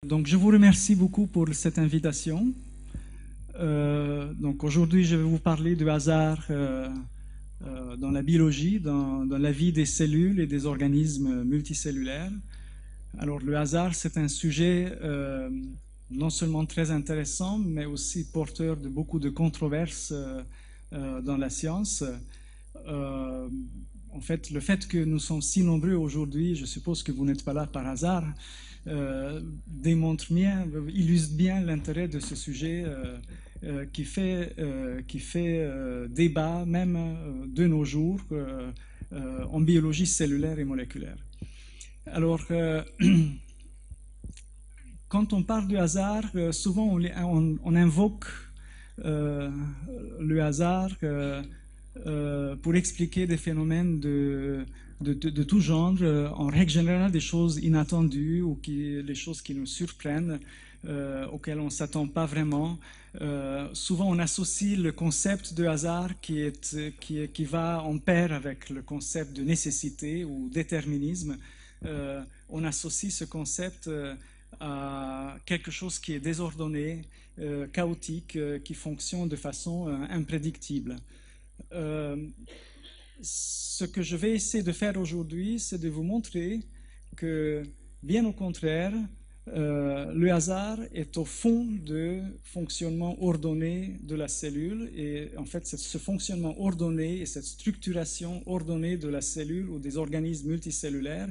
Donc, je vous remercie beaucoup pour cette invitation. Donc, aujourd'hui, je vais vous parler du hasard dans la biologie, dans la vie des cellules et des organismes multicellulaires. Alors, le hasard, c'est un sujet non seulement très intéressant, mais aussi porteur de beaucoup de controverses dans la science. Euh, En fait, le fait que nous sommes si nombreux aujourd'hui, je suppose que vous n'êtes pas là par hasard, démontre bien, illustre bien l'intérêt de ce sujet qui fait débat même de nos jours en biologie cellulaire et moléculaire. Alors, quand on parle du hasard, souvent on invoque le hasard pour expliquer des phénomènes de tout genre, en règle générale des choses inattendues ou les choses qui nous surprennent, auxquelles on ne s'attend pas vraiment. Souvent on associe le concept de hasard qui va en pair avec le concept de nécessité ou déterminisme. On associe ce concept à quelque chose qui est désordonné, chaotique, qui fonctionne de façon imprédictible. Ce que je vais essayer de faire aujourd'hui, c'est de vous montrer que, bien au contraire, le hasard est au fond du fonctionnement ordonné de la cellule. Et en fait, c'est ce fonctionnement ordonné et cette structuration ordonnée de la cellule ou des organismes multicellulaires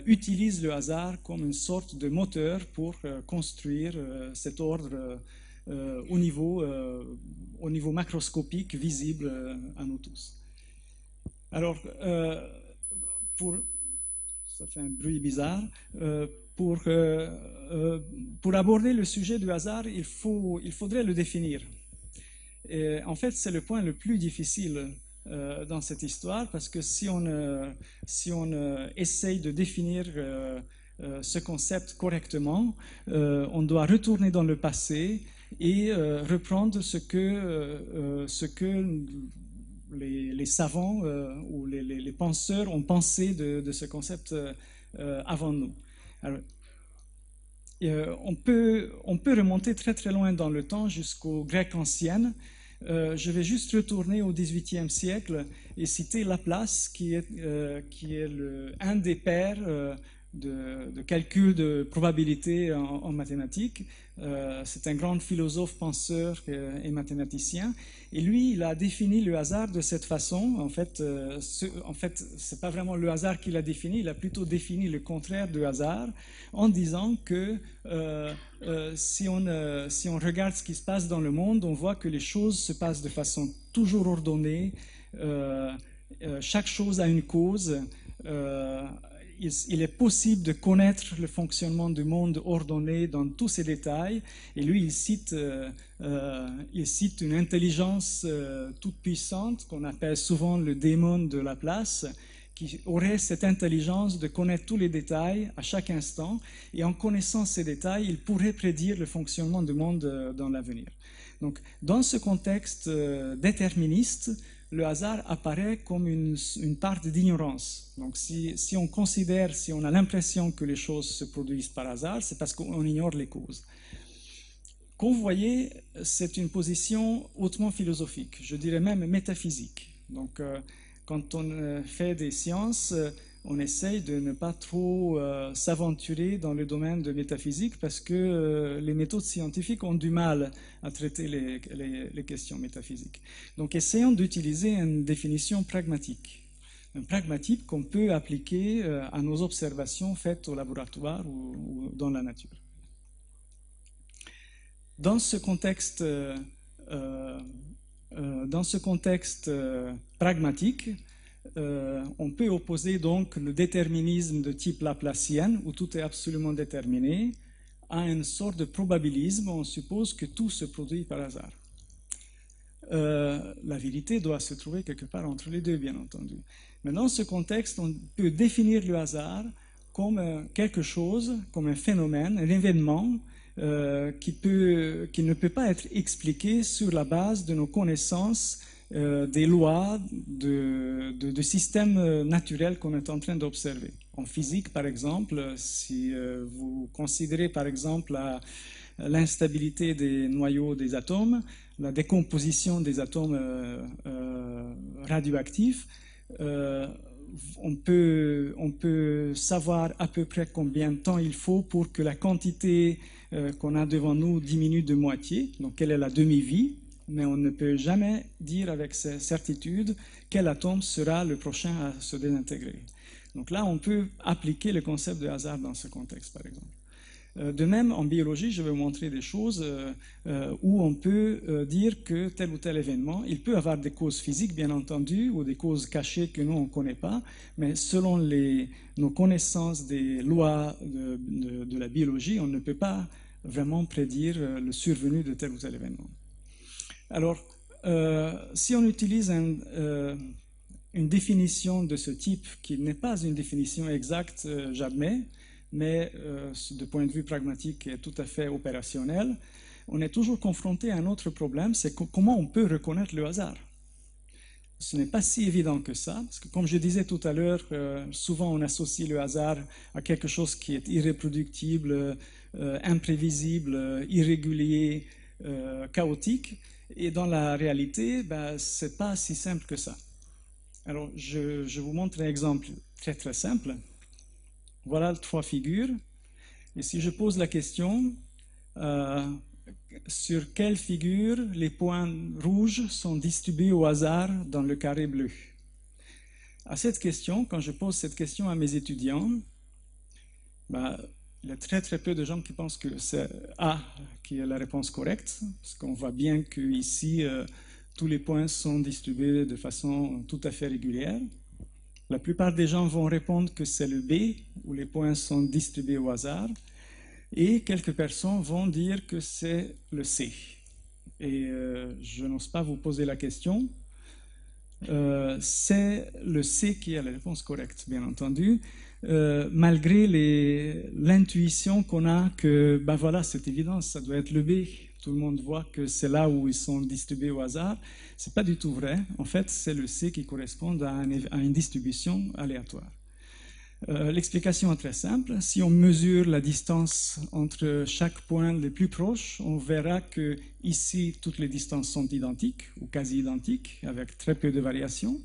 utilise le hasard comme une sorte de moteur pour construire cet ordre au niveau macroscopique visible à nous tous. Alors, ça fait un bruit bizarre. Pour aborder le sujet du hasard, il faudrait le définir. Et en fait, c'est le point le plus difficile dans cette histoire, parce que si on essaye de définir ce concept correctement, on doit retourner dans le passé et reprendre ce que les savants ou les penseurs ont pensé de ce concept avant nous. Alors, on peut remonter très très loin dans le temps jusqu'aux Grecs anciennes. Je vais juste retourner au XVIIIe siècle et citer Laplace, qui est un des pères de calcul de probabilité en mathématiques. C'est un grand philosophe, penseur et mathématicien. Et lui, il a défini le hasard de cette façon. En fait, c'est pas vraiment le hasard qu'il a défini, il a plutôt défini le contraire du hasard en disant que si on regarde ce qui se passe dans le monde, on voit que les choses se passent de façon toujours ordonnée. Chaque chose a une cause. Il est possible de connaître le fonctionnement du monde ordonné dans tous ses détails. Et lui, il cite une intelligence toute puissante qu'on appelle souvent le démon de Laplace, qui aurait cette intelligence de connaître tous les détails à chaque instant. Et en connaissant ces détails, il pourrait prédire le fonctionnement du monde dans l'avenir. Donc, dans ce contexte déterministe, le hasard apparaît comme une part d'ignorance. Donc si on considère, si on a l'impression que les choses se produisent par hasard, c'est parce qu'on ignore les causes. Comme vous voyez, c'est une position hautement philosophique, je dirais même métaphysique. Donc quand on fait des sciences, on essaye de ne pas trop s'aventurer dans le domaine de métaphysique parce que les méthodes scientifiques ont du mal à traiter les questions métaphysiques. Donc essayons d'utiliser une définition pragmatique. Un pragmatique qu'on peut appliquer à nos observations faites au laboratoire ou dans la nature. Dans ce contexte pragmatique, on peut opposer donc le déterminisme de type laplacien, où tout est absolument déterminé, à une sorte de probabilisme où on suppose que tout se produit par hasard. La vérité doit se trouver quelque part entre les deux, bien entendu. Mais dans ce contexte, on peut définir le hasard comme quelque chose, comme un phénomène, un événement qui ne peut pas être expliqué sur la base de nos connaissances des lois de systèmes naturels qu'on est en train d'observer. En physique, par exemple, si vous considérez par exemple l'instabilité des noyaux des atomes, la décomposition des atomes radioactifs, on peut savoir à peu près combien de temps il faut pour que la quantité qu'on a devant nous diminue de moitié, donc quelle est la demi-vie, mais on ne peut jamais dire avec certitude quel atome sera le prochain à se désintégrer. Donc là, on peut appliquer le concept de hasard dans ce contexte, par exemple. De même, en biologie, je vais vous montrer des choses où on peut dire que tel ou tel événement, il peut avoir des causes physiques, bien entendu, ou des causes cachées que nous, on ne connaît pas, mais selon nos connaissances des lois de la biologie, on ne peut pas vraiment prédire le survenu de tel ou tel événement. Alors, si on utilise une définition de ce type, qui n'est pas une définition exacte, j'admets, mais de point de vue pragmatique et tout à fait opérationnel, on est toujours confronté à un autre problème, c'est comment on peut reconnaître le hasard. Ce n'est pas si évident que ça, parce que comme je disais tout à l'heure, souvent on associe le hasard à quelque chose qui est irréproductible, imprévisible, irrégulier, chaotique, et dans la réalité, ce n'est pas si simple que ça. Alors, je vous montre un exemple très très simple. Voilà 3 figures. Et si je pose la question, sur quelle figure les points rouges sont distribués au hasard dans le carré bleu? À cette question, quand je pose cette question à mes étudiants, il y a très très peu de gens qui pensent que c'est A qui est la réponse correcte, parce qu'on voit bien qu'ici, tous les points sont distribués de façon tout à fait régulière. La plupart des gens vont répondre que c'est le B, où les points sont distribués au hasard, et quelques personnes vont dire que c'est le C. Et je n'ose pas vous poser la question. C'est le C qui est la réponse correcte, bien entendu, malgré l'intuition qu'on a que, voilà, c'est évident, ça doit être le B. Tout le monde voit que c'est là où ils sont distribués au hasard. Ce n'est pas du tout vrai. En fait, c'est le C qui correspond à une distribution aléatoire. L'explication est très simple. Si on mesure la distance entre chaque point les plus proches, on verra que ici, toutes les distances sont identiques ou quasi identiques, avec très peu de variations.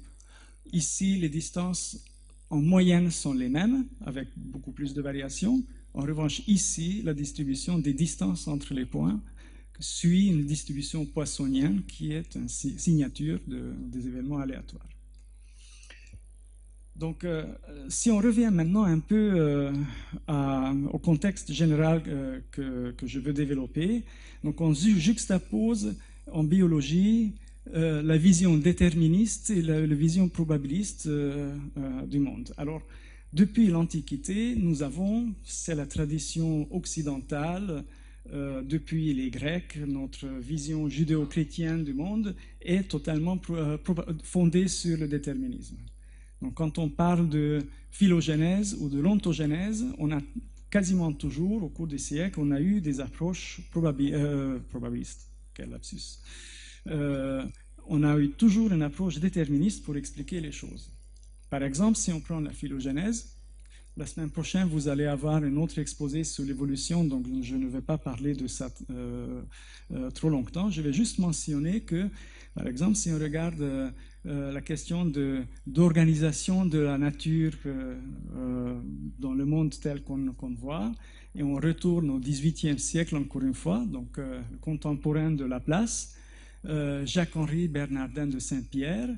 Ici, les distances en moyenne sont les mêmes, avec beaucoup plus de variations. En revanche, ici, la distribution des distances entre les points suit une distribution poissonienne qui est une signature des événements aléatoires. Donc, si on revient maintenant un peu au contexte général que je veux développer, donc on juxtapose en biologie la vision déterministe et la vision probabiliste du monde. Alors, depuis l'Antiquité, nous avons, c'est la tradition occidentale, depuis les Grecs, notre vision judéo-chrétienne du monde est totalement fondée sur le déterminisme. Donc, quand on parle de phylogénèse ou de l'ontogénèse, on a quasiment toujours, au cours des siècles, on a eu des approches probabilistes. Quel lapsus. On a eu toujours une approche déterministe pour expliquer les choses. Par exemple, si on prend la phylogénèse, la semaine prochaine, vous allez avoir un autre exposé sur l'évolution, donc je ne vais pas parler de ça trop longtemps. Je vais juste mentionner que, par exemple, si on regarde la question d'organisation de la nature dans le monde tel qu'on voit, et on retourne au XVIIIe siècle encore une fois, donc contemporain de Laplace, Jacques-Henri Bernardin de Saint-Pierre,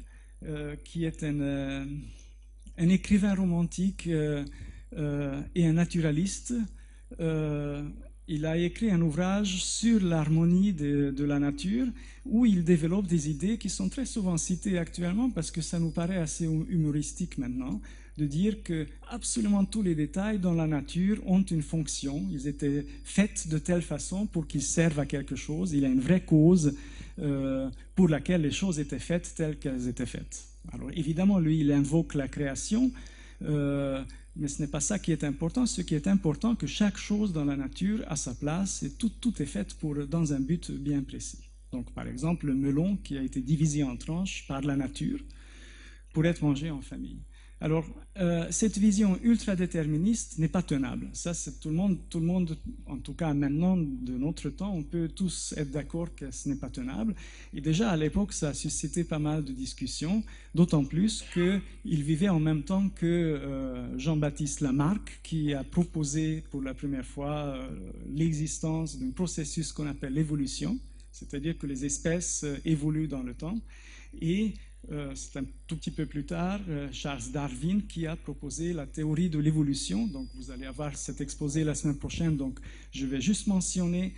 qui est un écrivain romantique et un naturaliste. Il a écrit un ouvrage sur l'harmonie de la nature où il développe des idées qui sont très souvent citées actuellement parce que ça nous paraît assez humoristique maintenant, de dire que absolument tous les détails dans la nature ont une fonction. Ils étaient faits de telle façon pour qu'ils servent à quelque chose. Il y a une vraie cause pour laquelle les choses étaient faites telles qu'elles étaient faites. Alors évidemment, lui, il invoque la création, mais ce n'est pas ça qui est important. Ce qui est important, c'est que chaque chose dans la nature a sa place et tout est fait dans un but bien précis. Donc, par exemple, le melon qui a été divisé en tranches par la nature pour être mangé en famille. Alors, cette vision ultra-déterministe n'est pas tenable. Ça, c'est tout le monde, en tout cas maintenant, de notre temps, on peut tous être d'accord que ce n'est pas tenable. Et déjà, à l'époque, ça a suscité pas mal de discussions, d'autant plus qu'il vivait en même temps que Jean-Baptiste Lamarck, qui a proposé pour la première fois l'existence d'un processus qu'on appelle l'évolution, c'est-à-dire que les espèces évoluent dans le temps. Et c'est un tout petit peu plus tard, Charles Darwin qui a proposé la théorie de l'évolution. Donc vous allez avoir cet exposé la semaine prochaine, donc je vais juste mentionner,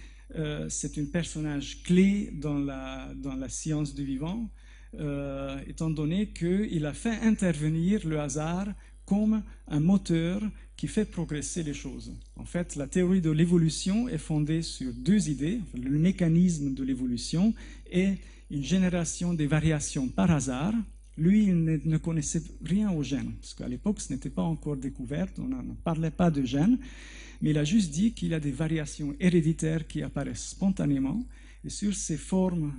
c'est un personnage clé dans la science du vivant, étant donné qu'il a fait intervenir le hasard comme un moteur qui fait progresser les choses. En fait, la théorie de l'évolution est fondée sur deux idées, le mécanisme de l'évolution et une génération des variations par hasard. Lui, il ne connaissait rien aux gènes, parce qu'à l'époque, ce n'était pas encore découvert, on ne parlait pas de gènes, mais il a juste dit qu'il y a des variations héréditaires qui apparaissent spontanément, et sur ces formes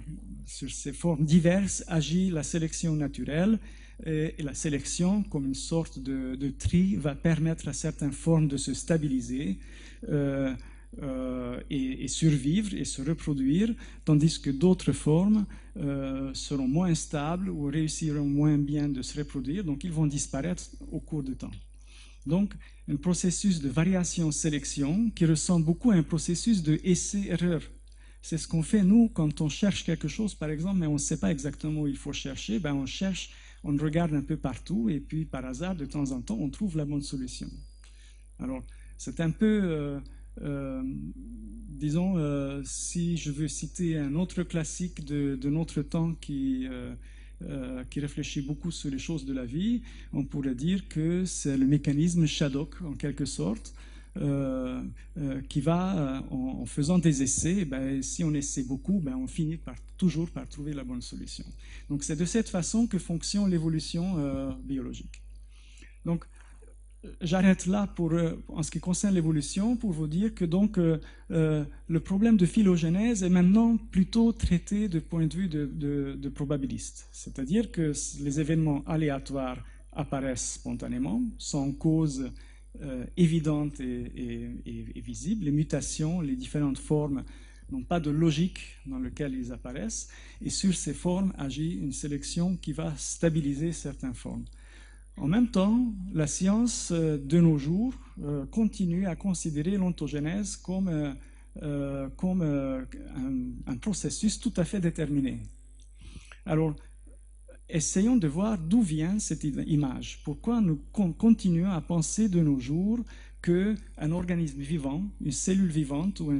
diverses agit la sélection naturelle, et la sélection, comme une sorte de tri, va permettre à certaines formes de se stabiliser, et survivre et se reproduire, tandis que d'autres formes seront moins stables ou réussiront moins bien de se reproduire, donc ils vont disparaître au cours du temps. Donc, un processus de variation-sélection qui ressemble beaucoup à un processus de essai-erreur. C'est ce qu'on fait, nous, quand on cherche quelque chose, par exemple, mais on ne sait pas exactement où il faut chercher, ben on cherche, on regarde un peu partout, et puis par hasard, de temps en temps, on trouve la bonne solution. Alors, c'est un peu... disons, si je veux citer un autre classique de notre temps qui réfléchit beaucoup sur les choses de la vie, on pourrait dire que c'est le mécanisme Shadok, en quelque sorte, qui va, en faisant des essais, ben, si on essaie beaucoup, ben, on finit toujours par trouver la bonne solution. Donc c'est de cette façon que fonctionne l'évolution biologique. Donc, j'arrête là en ce qui concerne l'évolution pour vous dire que donc, le problème de phylogénèse est maintenant plutôt traité du point de vue de probabiliste. C'est-à-dire que les événements aléatoires apparaissent spontanément, sans cause évidente et visible. Les mutations, les différentes formes n'ont pas de logique dans laquelle ils apparaissent. Et sur ces formes agit une sélection qui va stabiliser certaines formes. En même temps, la science de nos jours continue à considérer l'ontogénèse comme un processus tout à fait déterminé. Alors, essayons de voir d'où vient cette image. Pourquoi nous continuons à penser de nos jours qu'un organisme vivant, une cellule vivante ou un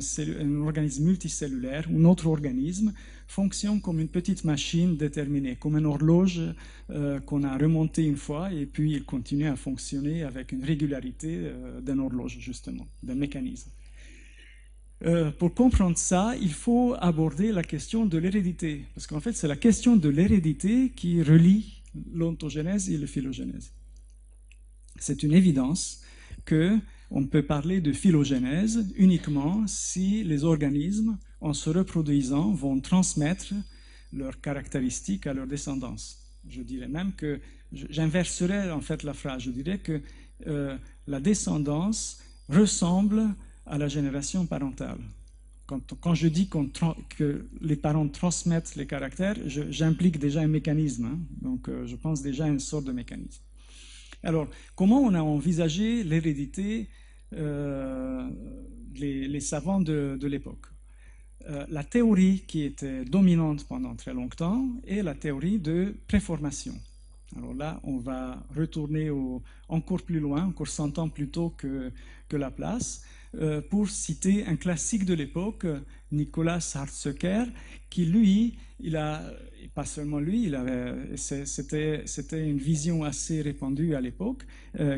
organisme multicellulaire ou un autre organisme fonctionne comme une petite machine déterminée, comme une horloge qu'on a remontée une fois et puis il continue à fonctionner avec une régularité d'une horloge, justement, d'un mécanisme. Pour comprendre ça, il faut aborder la question de l'hérédité, parce qu'en fait, c'est la question de l'hérédité qui relie l'ontogénèse et la phylogénèse. C'est une évidence qu'on peut parler de phylogénèse uniquement si les organismes, en se reproduisant, vont transmettre leurs caractéristiques à leur descendance. Je dirais même que, j'inverserais en fait la phrase, je dirais que la descendance ressemble à la génération parentale. Quand je dis que les parents transmettent les caractères, j'implique déjà un mécanisme, hein, donc je pense déjà à une sorte de mécanisme. Alors, comment on a envisagé l'hérédité, les savants de l'époque? La théorie qui était dominante pendant très longtemps est la théorie de préformation. Alors là, on va retourner encore plus loin, encore 100 ans plus tôt que Laplace, pour citer un classique de l'époque, Nicolas Hartzeker, qui lui, et pas seulement lui, c'était une vision assez répandue à l'époque,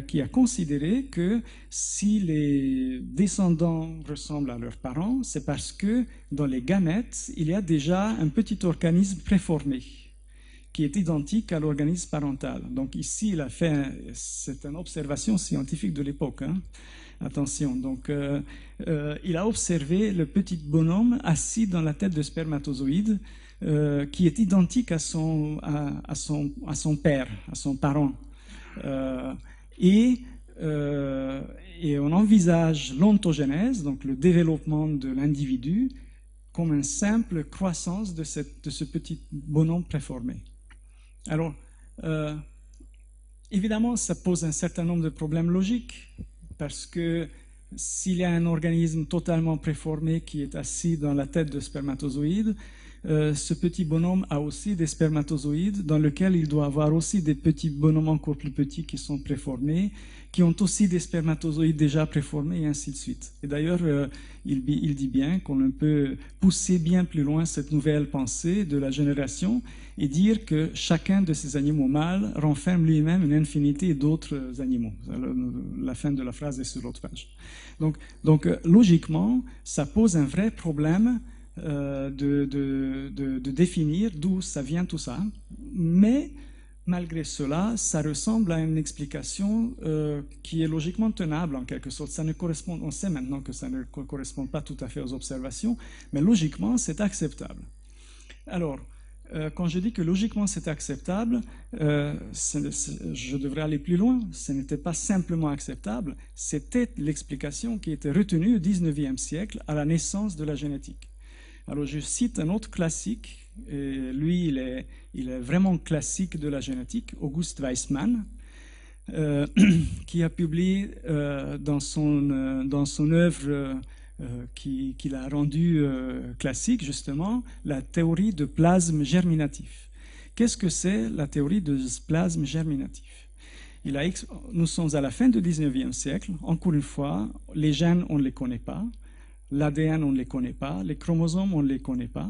qui a considéré que si les descendants ressemblent à leurs parents, c'est parce que dans les gamètes, il y a déjà un petit organisme préformé. qui est identique à l'organisme parental. Donc ici, il a fait, c'est une observation scientifique de l'époque, hein. Attention, donc il a observé le petit bonhomme assis dans la tête de spermatozoïde qui est identique à son père, à son parent. Et on envisage l'ontogénèse, donc le développement de l'individu, comme une simple croissance de ce petit bonhomme préformé. Alors, évidemment, ça pose un certain nombre de problèmes logiques, parce que s'il y a un organisme totalement préformé qui est assis dans la tête de spermatozoïde, ce petit bonhomme a aussi des spermatozoïdes dans lesquels il doit avoir aussi des petits bonhommes encore plus petits qui sont préformés, qui ont aussi des spermatozoïdes déjà préformés et ainsi de suite. Et d'ailleurs, il dit bien qu'on peut pousser bien plus loin cette nouvelle pensée de la génération et dire que chacun de ces animaux mâles renferme lui-même une infinité d'autres animaux. La fin de la phrase est sur l'autre page. Donc logiquement, ça pose un vrai problème de définir d'où ça vient tout ça, mais malgré cela, ça ressemble à une explication qui est logiquement tenable en quelque sorte. Ça ne correspond, on sait maintenant que ça ne correspond pas tout à fait aux observations, mais logiquement, c'est acceptable. Alors, quand je dis que logiquement c'est acceptable, je devrais aller plus loin. Ce n'était pas simplement acceptable, c'était l'explication qui était retenue au XIXe siècle à la naissance de la génétique. Alors je cite un autre classique, et lui il est vraiment classique de la génétique, August Weismann, qui a publié dans son œuvre qu'il a rendue classique justement, la théorie de plasme germinatif. Qu'est-ce que c'est la théorie de plasme germinatif? Nous sommes à la fin du XIXe siècle, encore une fois, les gènes on ne les connaît pas, l'ADN, on ne les connaît pas, les chromosomes, on ne les connaît pas.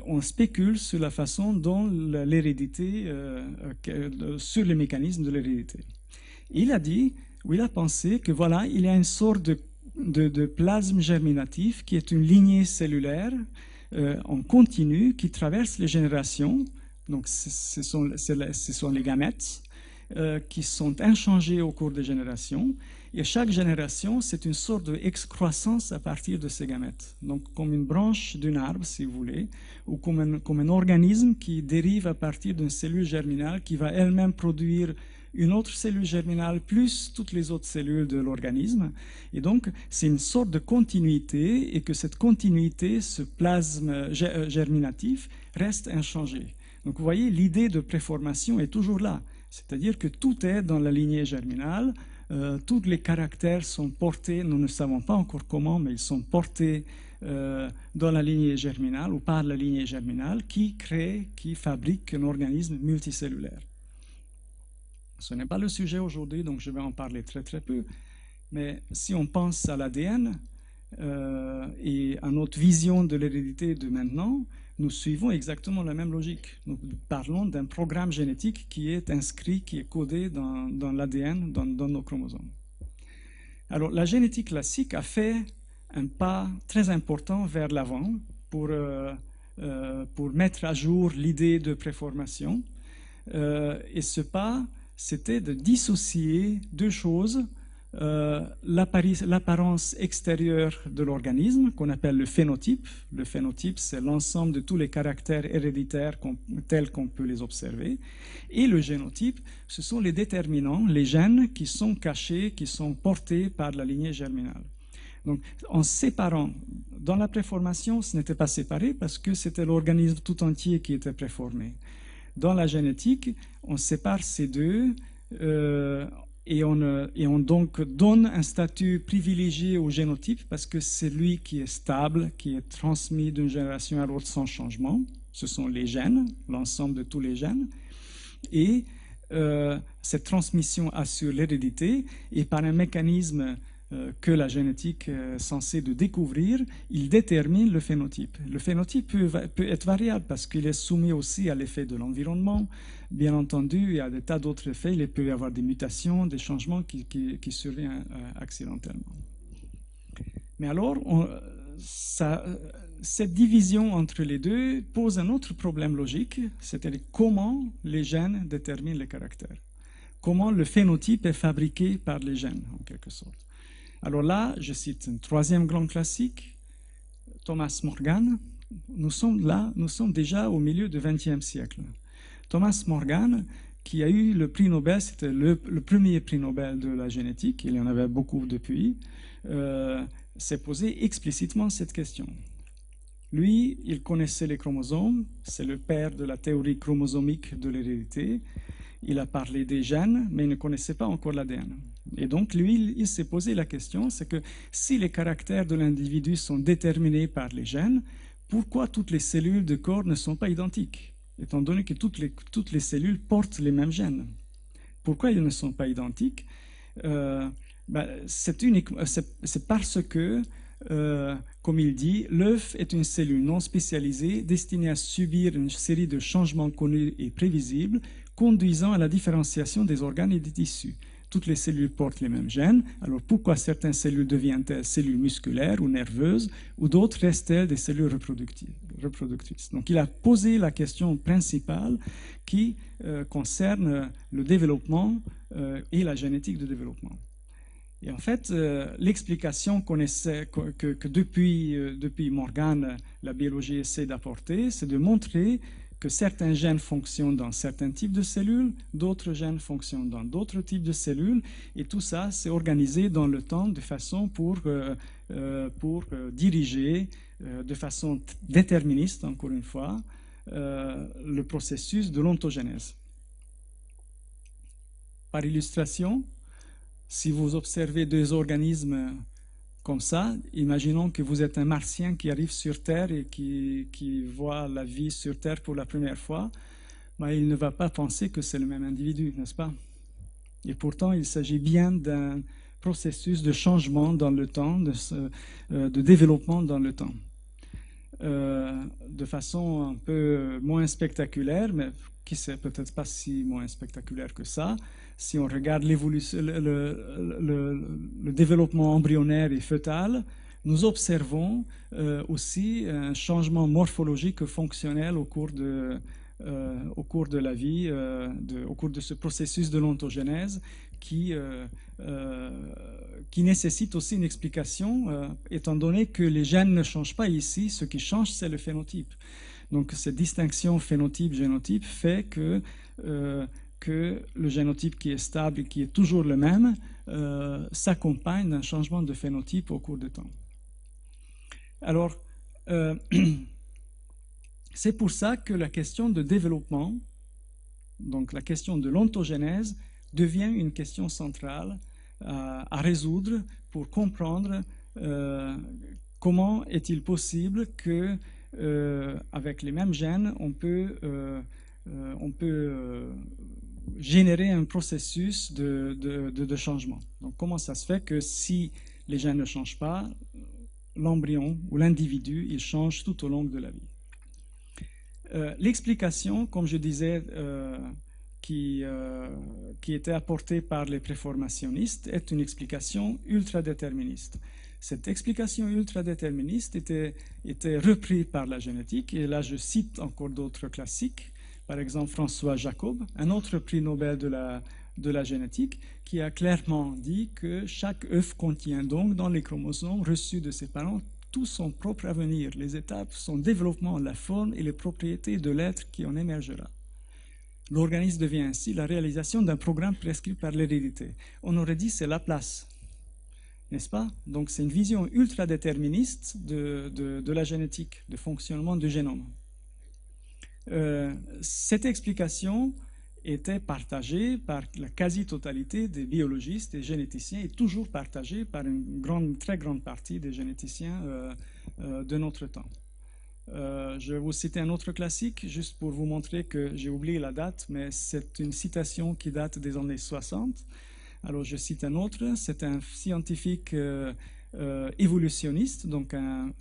On spécule sur la façon dont l'hérédité, sur les mécanismes de l'hérédité. Il a dit, ou il a pensé que voilà, il y a une sorte de plasme germinatif qui est une lignée cellulaire en continu qui traverse les générations. Donc ce sont les gamètes qui sont inchangés au cours des générations. Et chaque génération, c'est une sorte d'excroissance à partir de ces gamètes. Donc comme une branche d'un arbre, si vous voulez, ou comme un organisme qui dérive à partir d'une cellule germinale qui va elle-même produire une autre cellule germinale plus toutes les autres cellules de l'organisme. Et donc, c'est une sorte de continuité et que cette continuité, ce plasme germinatif, reste inchangé. Donc vous voyez, l'idée de préformation est toujours là. C'est-à-dire que tout est dans la lignée germinale, tous les caractères sont portés, nous ne savons pas encore comment, mais ils sont portés dans la lignée germinale ou par la lignée germinale qui crée, qui fabrique un organisme multicellulaire. Ce n'est pas le sujet aujourd'hui, donc je vais en parler très très peu, mais si on pense à l'ADN et à notre vision de l'hérédité de maintenant, nous suivons exactement la même logique. Nous parlons d'un programme génétique qui est inscrit, qui est codé dans l'ADN, dans nos chromosomes. Alors, la génétique classique a fait un pas très important vers l'avant pour mettre à jour l'idée de préformation. Et ce pas, c'était de dissocier deux choses. L'apparence extérieure de l'organisme, qu'on appelle le phénotype. Le phénotype, c'est l'ensemble de tous les caractères héréditaires tels qu'on peut les observer. Et le génotype, ce sont les déterminants, les gènes qui sont cachés, qui sont portés par la lignée germinale. Donc, en séparant, dans la préformation, ce n'était pas séparé parce que c'était l'organisme tout entier qui était préformé. Dans la génétique, on sépare ces deux et on donc donne un statut privilégié au génotype parce que c'est lui qui est stable, qui est transmis d'une génération à l'autre sans changement. Ce sont les gènes, l'ensemble de tous les gènes. Et cette transmission assure l'hérédité et par un mécanisme que la génétique est censée de découvrir, il détermine le phénotype. Le phénotype peut être variable parce qu'il est soumis aussi à l'effet de l'environnement. Bien entendu, il y a des tas d'autres effets. Il peut y avoir des mutations, des changements qui surviennent accidentellement. Mais alors, cette division entre les deux pose un autre problème logique, c'est-à-dire comment les gènes déterminent les caractères. Comment le phénotype est fabriqué par les gènes, en quelque sorte. Alors là, je cite un troisième grand classique, Thomas Morgan. Nous sommes déjà au milieu du XXe siècle. Thomas Morgan, qui a eu le prix Nobel, c'était le premier prix Nobel de la génétique, il y en avait beaucoup depuis, s'est posé explicitement cette question. Lui, il connaissait les chromosomes, c'est le père de la théorie chromosomique de l'hérédité. Il a parlé des gènes, mais il ne connaissait pas encore l'ADN. Et donc, lui, il s'est posé la question, c'est que si les caractères de l'individu sont déterminés par les gènes, pourquoi toutes les cellules du corps ne sont pas identiques, étant donné que toutes les cellules portent les mêmes gènes? Pourquoi ils ne sont pas identiques? C'est parce que, comme il dit, l'œuf est une cellule non spécialisée destinée à subir une série de changements connus et prévisibles, conduisant à la différenciation des organes et des tissus. Toutes les cellules portent les mêmes gènes, alors pourquoi certaines cellules deviennent-elles cellules musculaires ou nerveuses, ou d'autres restent-elles des cellules reproductrices? Donc il a posé la question principale qui concerne le développement et la génétique du développement. Et en fait, l'explication que depuis Morgan, la biologie essaie d'apporter, c'est de montrer que certains gènes fonctionnent dans certains types de cellules, d'autres gènes fonctionnent dans d'autres types de cellules, et tout ça, c'est organisé dans le temps de façon pour diriger de façon déterministe, encore une fois, le processus de l'ontogénèse. Par illustration, si vous observez deux organismes comme ça, imaginons que vous êtes un martien qui arrive sur Terre et qui voit la vie sur Terre pour la première fois, ben, il ne va pas penser que c'est le même individu, n'est-ce pas? Et pourtant, il s'agit bien d'un processus de changement dans le temps, de développement dans le temps. De façon un peu moins spectaculaire, mais qui c'est peut-être pas si moins spectaculaire que ça. Si on regarde l'évolution, le développement embryonnaire et fœtal, nous observons aussi un changement morphologique fonctionnel au cours de la vie, au cours de ce processus de l'ontogénèse qui nécessite aussi une explication, étant donné que les gènes ne changent pas ici, ce qui change, c'est le phénotype. Donc cette distinction phénotype-génotype fait que le génotype qui est stable et qui est toujours le même s'accompagne d'un changement de phénotype au cours du temps. Alors, c'est pour ça que la question de développement, donc la question de l'ontogénèse, devient une question centrale à résoudre pour comprendre comment est-il possible que, avec les mêmes gènes, on peut générer un processus de changement. Donc, comment ça se fait que si les gènes ne changent pas, l'embryon ou l'individu, il change tout au long de la vie? L'explication, comme je disais, qui était apportée par les préformationnistes est une explication ultra-déterministe. Cette explication ultra-déterministe était reprise par la génétique, et là je cite encore d'autres classiques, par exemple François Jacob, un autre prix Nobel de la génétique, qui a clairement dit que chaque œuf contient donc dans les chromosomes reçus de ses parents tout son propre avenir, les étapes, son développement, la forme et les propriétés de l'être qui en émergera. L'organisme devient ainsi la réalisation d'un programme prescrit par l'hérédité. On aurait dit c'est Laplace, n'est-ce pas? Donc c'est une vision ultra-déterministe de la génétique, de fonctionnement du génome. Cette explication était partagée par la quasi-totalité des biologistes et généticiens et toujours partagée par une très grande partie des généticiens de notre temps. Je vais vous citer un autre classique, juste pour vous montrer que j'ai oublié la date, mais c'est une citation qui date des années 60. Alors je cite un autre, c'est un scientifique évolutionniste, donc un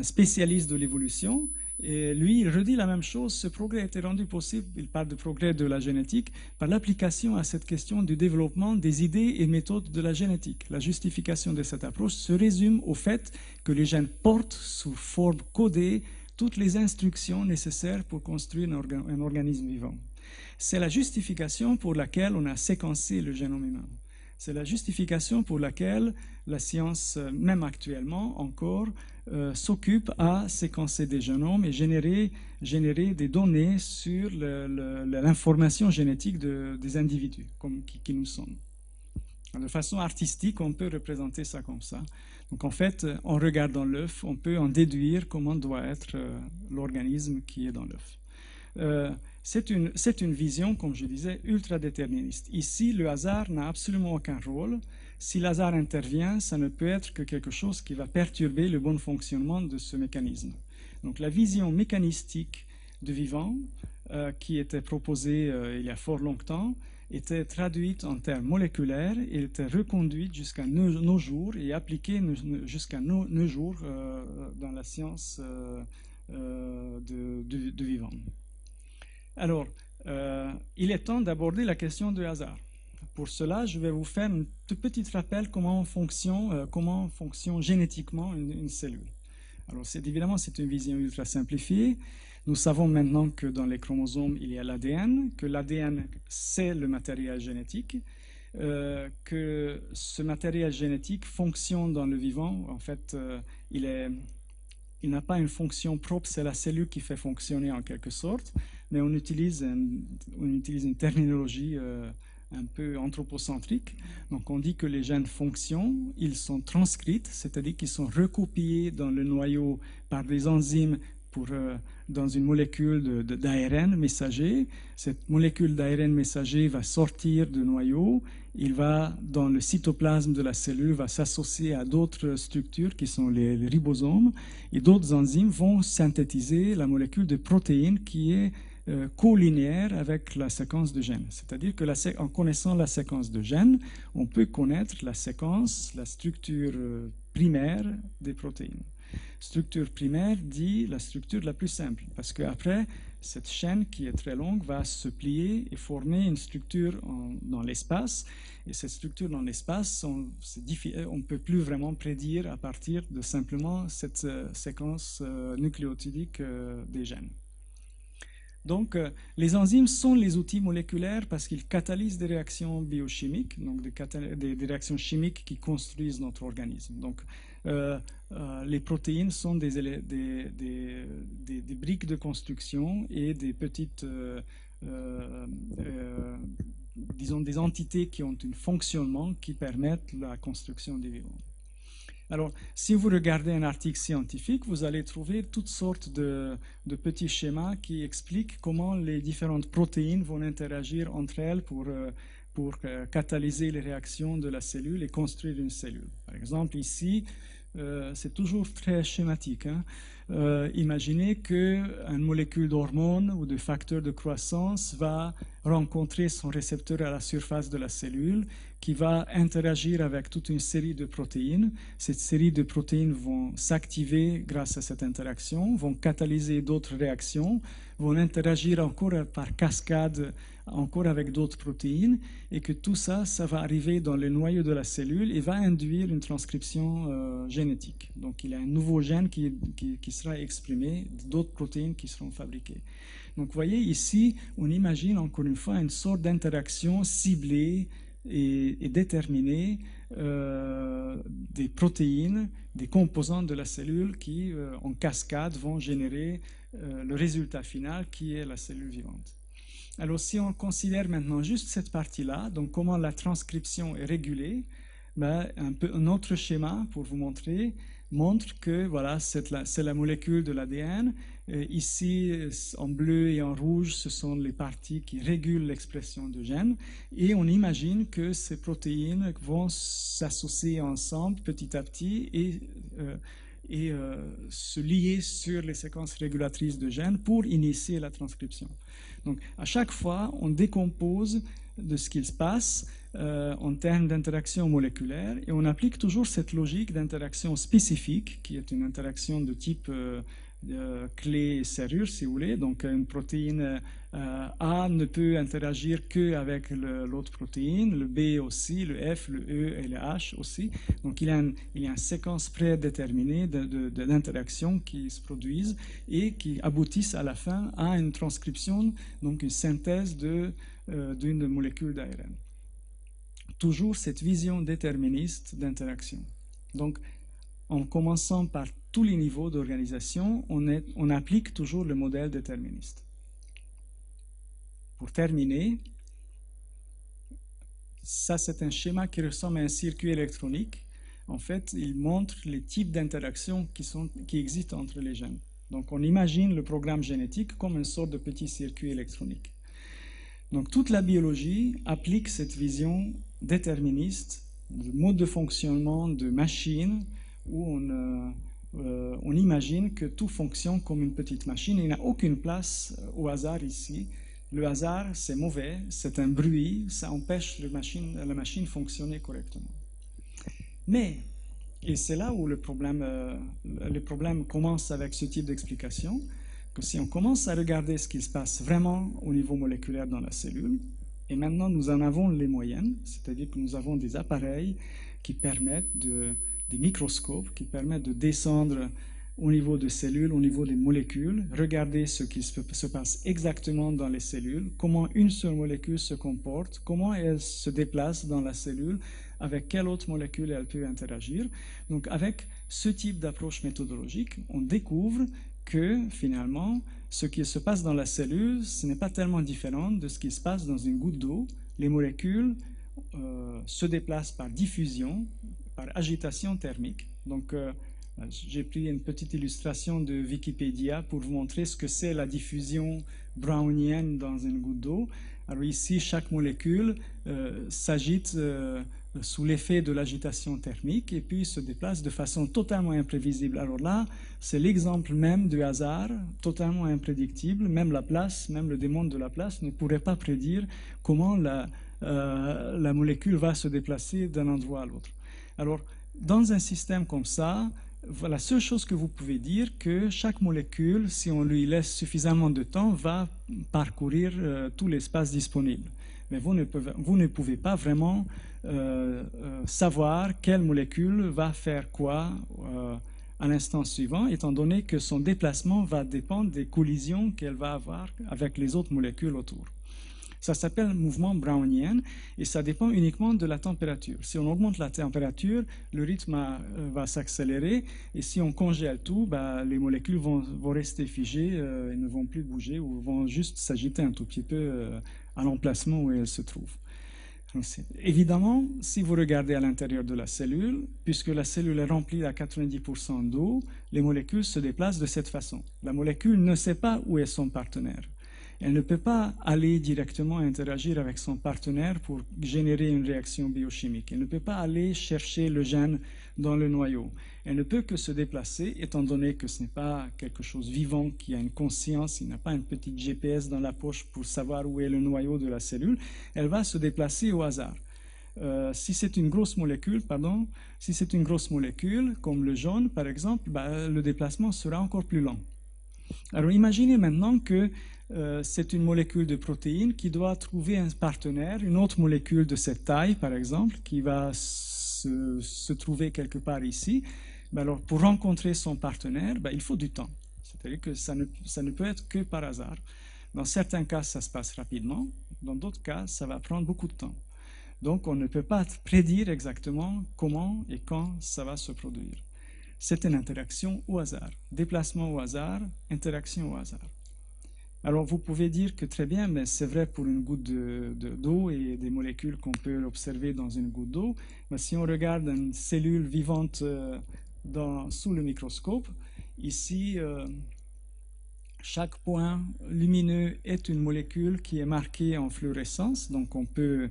spécialiste de l'évolution, Et lui, il redit la même chose. Ce progrès a été rendu possible, il parle de progrès de la génétique, par l'application à cette question du développement des idées et méthodes de la génétique. La justification de cette approche se résume au fait que les gènes portent sous forme codée toutes les instructions nécessaires pour construire un organisme vivant. C'est la justification pour laquelle on a séquencé le génome humain. C'est la justification pour laquelle la science, même actuellement encore, s'occupe à séquencer des génomes et générer des données sur l'information génétique des individus qui nous sommes. De façon artistique, on peut représenter ça comme ça. Donc en fait, en regardant l'œuf, on peut en déduire comment doit être l'organisme qui est dans l'œuf. C'est une vision, comme je disais, ultra-déterministe. Ici, le hasard n'a absolument aucun rôle. Si le hasard intervient, ça ne peut être que quelque chose qui va perturber le bon fonctionnement de ce mécanisme. Donc la vision mécanistique du vivant, qui était proposée il y a fort longtemps, était traduite en termes moléculaires et était reconduite jusqu'à nos jours et appliquée jusqu'à nos jours dans la science du vivant. Alors, il est temps d'aborder la question du hasard. Pour cela, je vais vous faire un petit rappel comment fonctionne génétiquement une cellule. Alors, évidemment, c'est une vision ultra simplifiée. Nous savons maintenant que dans les chromosomes, il y a l'ADN, que l'ADN, c'est le matériel génétique, que ce matériel génétique fonctionne dans le vivant. En fait, il n'a pas une fonction propre, c'est la cellule qui fait fonctionner en quelque sorte, mais on utilise une terminologie un peu anthropocentrique. Donc on dit que les gènes fonctionnent, ils sont transcrits, c'est-à-dire qu'ils sont recopiés dans le noyau par des enzymes dans une molécule d'ARN messager. Cette molécule d'ARN messager va sortir du noyau, il va dans le cytoplasme de la cellule, va s'associer à d'autres structures qui sont les ribosomes, et d'autres enzymes vont synthétiser la molécule de protéines qui est collinéaire avec la séquence de gènes. C'est-à-dire qu'en connaissant la séquence de gènes, on peut connaître la structure primaire des protéines. Structure primaire dit la structure la plus simple, parce qu'après, cette chaîne qui est très longue va se plier et former une structure dans l'espace. Et cette structure dans l'espace, on ne peut plus vraiment prédire à partir de simplement cette séquence nucléotidique des gènes. Donc, les enzymes sont les outils moléculaires parce qu'ils catalysent des réactions biochimiques, donc des réactions chimiques qui construisent notre organisme. Donc, les protéines sont des briques de construction et des petites, disons, des entités qui ont un fonctionnement qui permettent la construction des vivants. Alors, si vous regardez un article scientifique, vous allez trouver toutes sortes de petits schémas qui expliquent comment les différentes protéines vont interagir entre elles pour catalyser les réactions de la cellule et construire une cellule. Par exemple, ici, c'est toujours très schématique. Imaginez qu'une molécule d'hormone ou de facteur de croissance va rencontrer son récepteur à la surface de la cellule qui va interagir avec toute une série de protéines. Cette série de protéines vont s'activer grâce à cette interaction, vont catalyser d'autres réactions, vont interagir encore par cascade encore avec d'autres protéines, et que tout ça, ça va arriver dans le noyau de la cellule et va induire une transcription génétique. Donc il y a un nouveau gène qui sera exprimé, d'autres protéines qui seront fabriquées. Donc vous voyez ici, on imagine encore une fois une sorte d'interaction ciblée et déterminée des protéines, des composants de la cellule qui, en cascade, vont générer le résultat final qui est la cellule vivante. Alors si on considère maintenant juste cette partie-là, donc comment la transcription est régulée, un autre schéma pour vous montrer montre que voilà, c'est la molécule de l'ADN. Ici, en bleu et en rouge, ce sont les parties qui régulent l'expression de gènes. Et on imagine que ces protéines vont s'associer ensemble petit à petit et se lier sur les séquences régulatrices de gènes pour initier la transcription. Donc, à chaque fois, on décompose de ce qu'il se passe en termes d'interaction moléculaire et on applique toujours cette logique d'interaction spécifique qui est une interaction de type clé et serrure, si vous voulez. Donc, une protéine A ne peut interagir qu'avec l'autre protéine, le B aussi, le F, le E et le H aussi. Donc, il y a une séquence prédéterminée d'interactions qui se produisent et qui aboutissent à la fin à une transcription, donc une synthèse d'une molécule d'ARN. Toujours cette vision déterministe d'interaction. Donc, en commençant par tous les niveaux d'organisation, on applique toujours le modèle déterministe. Pour terminer, ça c'est un schéma qui ressemble à un circuit électronique. En fait, il montre les types d'interactions qui existent entre les gènes. Donc on imagine le programme génétique comme une sorte de petit circuit électronique. Donc toute la biologie applique cette vision déterministe, de mode de fonctionnement de machine, où on imagine que tout fonctionne comme une petite machine. Il n'y a aucune place au hasard ici. Le hasard, c'est mauvais, c'est un bruit, ça empêche la machine de fonctionner correctement. Mais, et c'est là où le problème commence avec ce type d'explication, que si on commence à regarder ce qui se passe vraiment au niveau moléculaire dans la cellule, et maintenant nous en avons les moyens, c'est-à-dire que nous avons des appareils qui permettent des microscopes qui permettent de descendre au niveau des cellules, au niveau des molécules, regarder ce qui se passe exactement dans les cellules, comment une seule molécule se comporte, comment elle se déplace dans la cellule, avec quelle autre molécule elle peut interagir. Donc avec ce type d'approche méthodologique, on découvre que finalement, ce qui se passe dans la cellule, ce n'est pas tellement différent de ce qui se passe dans une goutte d'eau. Les molécules se déplacent par diffusion, par agitation thermique. Donc, j'ai pris une petite illustration de Wikipédia pour vous montrer ce que c'est la diffusion brownienne dans une goutte d'eau. Alors ici, chaque molécule s'agite sous l'effet de l'agitation thermique et puis se déplace de façon totalement imprévisible. Alors là, c'est l'exemple même du hasard, totalement imprédictible. Même Laplace, même le démon de Laplace ne pourrait pas prédire comment la molécule va se déplacer d'un endroit à l'autre. Alors, dans un système comme ça, la seule chose que vous pouvez dire, que chaque molécule, si on lui laisse suffisamment de temps, va parcourir tout l'espace disponible. Mais vous ne pouvez pas vraiment savoir quelle molécule va faire quoi à l'instant suivant, étant donné que son déplacement va dépendre des collisions qu'elle va avoir avec les autres molécules autour. Ça s'appelle mouvement brownien et ça dépend uniquement de la température. Si on augmente la température, le rythme va s'accélérer et si on congèle tout, les molécules vont rester figées et ne vont plus bouger ou vont juste s'agiter un tout petit peu à l'emplacement où elles se trouvent. Donc, évidemment, si vous regardez à l'intérieur de la cellule, puisque la cellule est remplie à 90% d'eau, les molécules se déplacent de cette façon. La molécule ne sait pas où est son partenaire. Elle ne peut pas aller directement interagir avec son partenaire pour générer une réaction biochimique. Elle ne peut pas aller chercher le gène dans le noyau. Elle ne peut que se déplacer, étant donné que ce n'est pas quelque chose vivant qui a une conscience, il n'a pas une petite GPS dans la poche pour savoir où est le noyau de la cellule. Elle va se déplacer au hasard. Si c'est une grosse molécule, comme le jaune par exemple, le déplacement sera encore plus lent. Alors imaginez maintenant que c'est une molécule de protéine qui doit trouver un partenaire, une autre molécule de cette taille par exemple, qui va se trouver quelque part ici. Alors pour rencontrer son partenaire, il faut du temps. C'est-à-dire que ça ne peut être que par hasard. Dans certains cas, ça se passe rapidement. Dans d'autres cas, ça va prendre beaucoup de temps. Donc on ne peut pas prédire exactement comment et quand ça va se produire. C'est une interaction au hasard, déplacement au hasard, interaction au hasard. Alors vous pouvez dire que très bien, mais c'est vrai pour une goutte d'eau et des molécules qu'on peut observer dans une goutte d'eau. Mais si on regarde une cellule vivante sous le microscope, ici, chaque point lumineux est une molécule qui est marquée en fluorescence. Donc on peut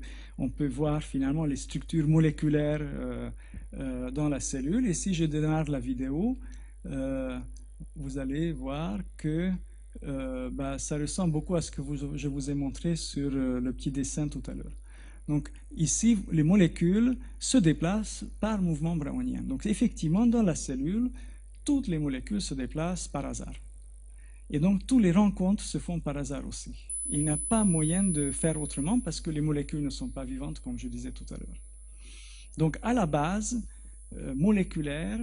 voir finalement les structures moléculaires dans la cellule. Et si je démarre la vidéo, vous allez voir que ça ressemble beaucoup à ce que je vous ai montré sur le petit dessin tout à l'heure. Donc ici, les molécules se déplacent par mouvement brownien. Donc effectivement, dans la cellule, toutes les molécules se déplacent par hasard. Et donc, toutes les rencontres se font par hasard aussi. Il n'y a pas moyen de faire autrement parce que les molécules ne sont pas vivantes, comme je disais tout à l'heure. Donc, à la base moléculaire,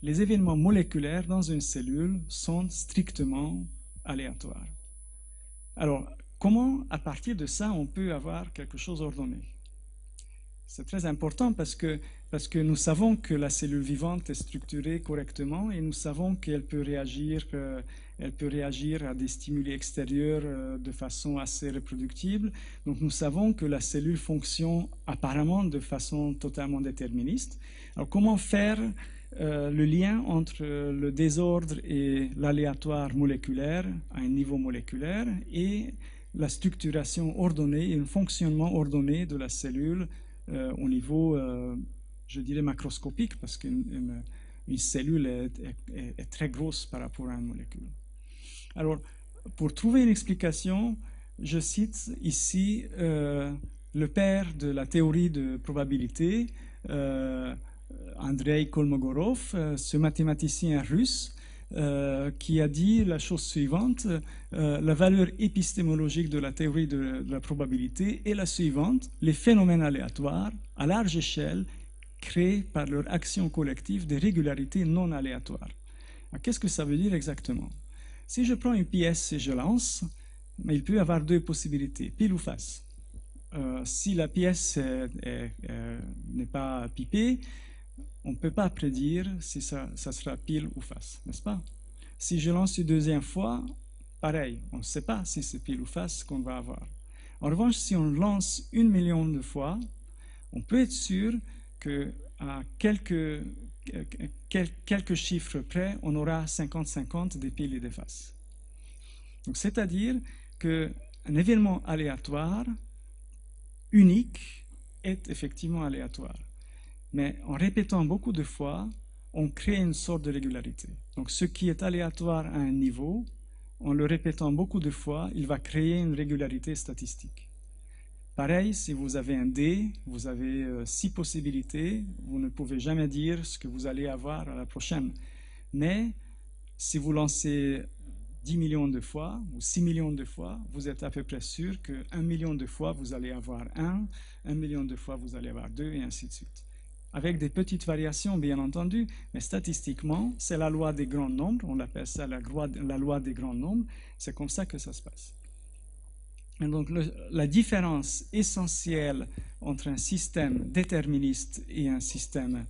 les événements moléculaires dans une cellule sont strictement aléatoires. Alors, comment, à partir de ça, on peut avoir quelque chose ordonné? C'est très important parce que nous savons que la cellule vivante est structurée correctement et nous savons qu'elle peut réagir à des stimuli extérieurs de façon assez reproductible. Donc nous savons que la cellule fonctionne apparemment de façon totalement déterministe. Alors comment faire le lien entre le désordre et l'aléatoire moléculaire à un niveau moléculaire et la structuration ordonnée et un fonctionnement ordonné de la cellule au niveau, je dirais, macroscopique, parce qu'une cellule est très grosse par rapport à une molécule. Alors, pour trouver une explication, je cite ici le père de la théorie de probabilité, Andrei Kolmogorov, ce mathématicien russe, qui a dit la chose suivante: la valeur épistémologique de la théorie de la probabilité est la suivante: les phénomènes aléatoires à large échelle créent par leur action collective des régularités non aléatoires. Qu'est-ce que ça veut dire exactement? Si je prends une pièce et je lance, il peut y avoir deux possibilités, pile ou face. Si la pièce n'est pas pipée, on ne peut pas prédire si ça sera pile ou face, n'est-ce pas? Si je lance une deuxième fois, pareil, on ne sait pas si c'est pile ou face qu'on va avoir. En revanche, si on lance 1 million de fois, on peut être sûr qu'à quelques chiffres près, on aura 50-50 des piles et des faces. Donc, c'est-à-dire qu'un événement aléatoire unique est effectivement aléatoire. Mais en répétant beaucoup de fois, on crée une sorte de régularité. Donc ce qui est aléatoire à un niveau, en le répétant beaucoup de fois, il va créer une régularité statistique. Pareil, si vous avez un dé, vous avez 6 possibilités, vous ne pouvez jamais dire ce que vous allez avoir à la prochaine. Mais si vous lancez 10 millions de fois ou 6 millions de fois, vous êtes à peu près sûr que 1 million de fois vous allez avoir 1 million de fois vous allez avoir 2 et ainsi de suite. Avec des petites variations, bien entendu, mais statistiquement, c'est la loi des grands nombres, on appelle ça la loi des grands nombres, c'est comme ça que ça se passe. Et donc, la différence essentielle entre un système déterministe et un système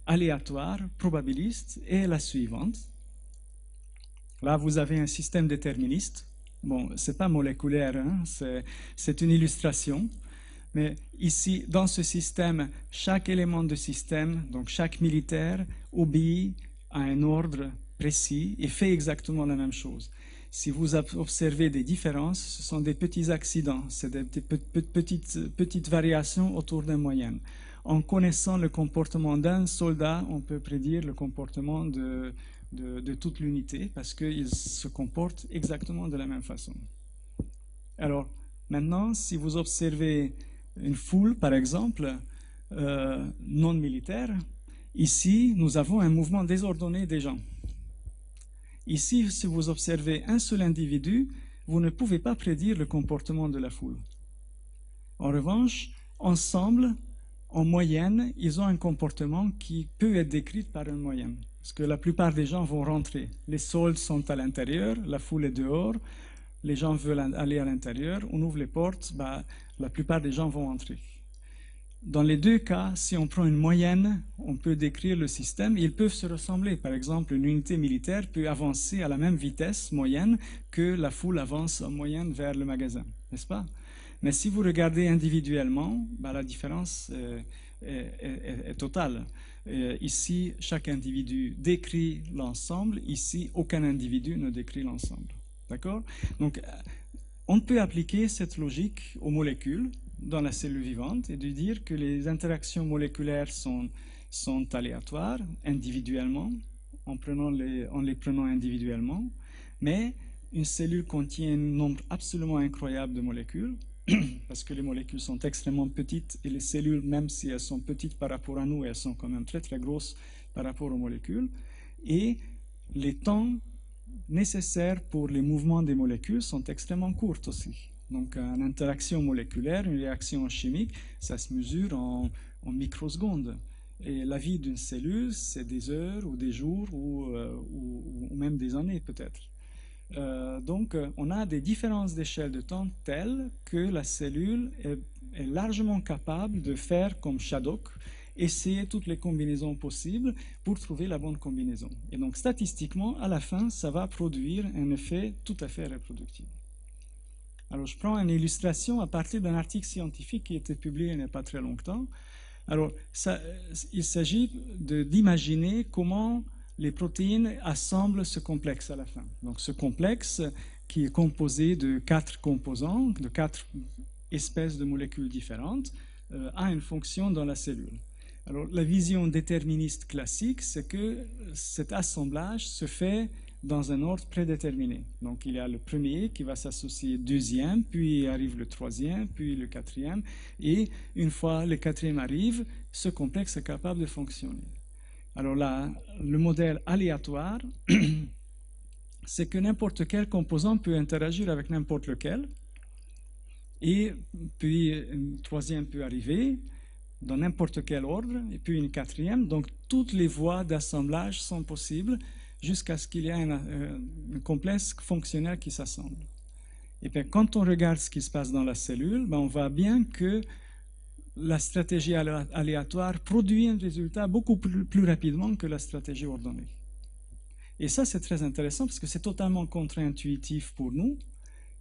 aléatoire, probabiliste, est la suivante. Là, vous avez un système déterministe. Bon, ce n'est pas moléculaire, hein, c'est une illustration. Mais ici, dans ce système, chaque élément de système, donc chaque militaire, obéit à un ordre précis et fait exactement la même chose. Si vous observez des différences, ce sont des petits accidents, c'est des petites variations autour d'une moyenne. En connaissant le comportement d'un soldat, on peut prédire le comportement de toute l'unité parce qu'ils se comportent exactement de la même façon. Alors, maintenant, si vous observez une foule, par exemple, non militaire, ici, nous avons un mouvement désordonné des gens. Ici, si vous observez un seul individu, vous ne pouvez pas prédire le comportement de la foule. En revanche, ensemble, en moyenne, ils ont un comportement qui peut être décrit par une moyenne. Parce que la plupart des gens vont rentrer. Les soldes sont à l'intérieur, la foule est dehors, les gens veulent aller à l'intérieur, on ouvre les portes, la plupart des gens vont entrer. Dans les deux cas, si on prend une moyenne, on peut décrire le système. Ils peuvent se ressembler. Par exemple, une unité militaire peut avancer à la même vitesse moyenne que la foule avance en moyenne vers le magasin, n'est-ce pas? Mais si vous regardez individuellement, la différence est totale. Ici, chaque individu décrit l'ensemble. Ici, aucun individu ne décrit l'ensemble. D'accord? Donc, on peut appliquer cette logique aux molécules dans la cellule vivante et de dire que les interactions moléculaires sont aléatoires individuellement, en les prenant individuellement, mais une cellule contient un nombre absolument incroyable de molécules, parce que les molécules sont extrêmement petites et les cellules, même si elles sont petites par rapport à nous, elles sont quand même très très grosses par rapport aux molécules. Et les temps nécessaires pour les mouvements des molécules sont extrêmement courts aussi. Donc, une interaction moléculaire, une réaction chimique, ça se mesure en microsecondes. Et la vie d'une cellule, c'est des heures ou des jours ou même des années peut-être. Donc, on a des différences d'échelle de temps telles que la cellule est largement capable de faire comme Shadok, essayer toutes les combinaisons possibles pour trouver la bonne combinaison. Et donc, statistiquement, à la fin, ça va produire un effet tout à fait reproductible. Alors, je prends une illustration à partir d'un article scientifique qui a été publié il n'y a pas très longtemps. Alors, il s'agit d'imaginer comment les protéines assemblent ce complexe à la fin. Donc, ce complexe qui est composé de 4 composants, de 4 espèces de molécules différentes, a une fonction dans la cellule. Alors, la vision déterministe classique, c'est que cet assemblage se fait dans un ordre prédéterminé. Donc, il y a le premier qui va s'associer au deuxième, puis arrive le troisième, puis le quatrième. Et une fois le quatrième arrive, ce complexe est capable de fonctionner. Alors là, le modèle aléatoire, c'est que n'importe quel composant peut interagir avec n'importe lequel. Et puis, un troisième peut arriver dans n'importe quel ordre, et puis une quatrième. Donc, toutes les voies d'assemblage sont possibles jusqu'à ce qu'il y ait un complexe fonctionnel qui s'assemble. Et bien, quand on regarde ce qui se passe dans la cellule, ben, on voit bien que la stratégie aléatoire produit un résultat beaucoup plus rapidement que la stratégie ordonnée. Et ça, c'est très intéressant parce que c'est totalement contre-intuitif pour nous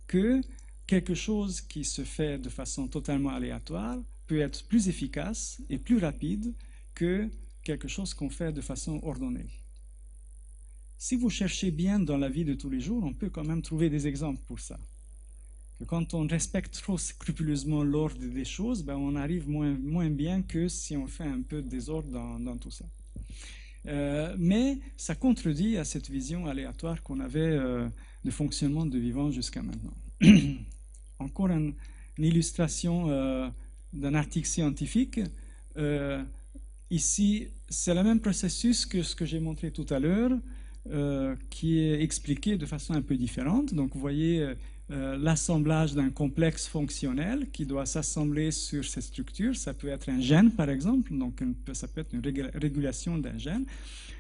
que quelque chose qui se fait de façon totalement aléatoire peut être plus efficace et plus rapide que quelque chose qu'on fait de façon ordonnée. Si vous cherchez bien dans la vie de tous les jours, on peut quand même trouver des exemples pour ça. Que quand on respecte trop scrupuleusement l'ordre des choses, ben on arrive moins bien que si on fait un peu de désordre dans tout ça. Mais ça contredit à cette vision aléatoire qu'on avait de fonctionnement de vivant jusqu'à maintenant. Encore une illustration d'un article scientifique. Ici, c'est le même processus que ce que j'ai montré tout à l'heure, qui est expliqué de façon un peu différente. Donc, vous voyez l'assemblage d'un complexe fonctionnel qui doit s'assembler sur cette structure. Ça peut être un gène, par exemple. Donc, ça peut être une régulation d'un gène.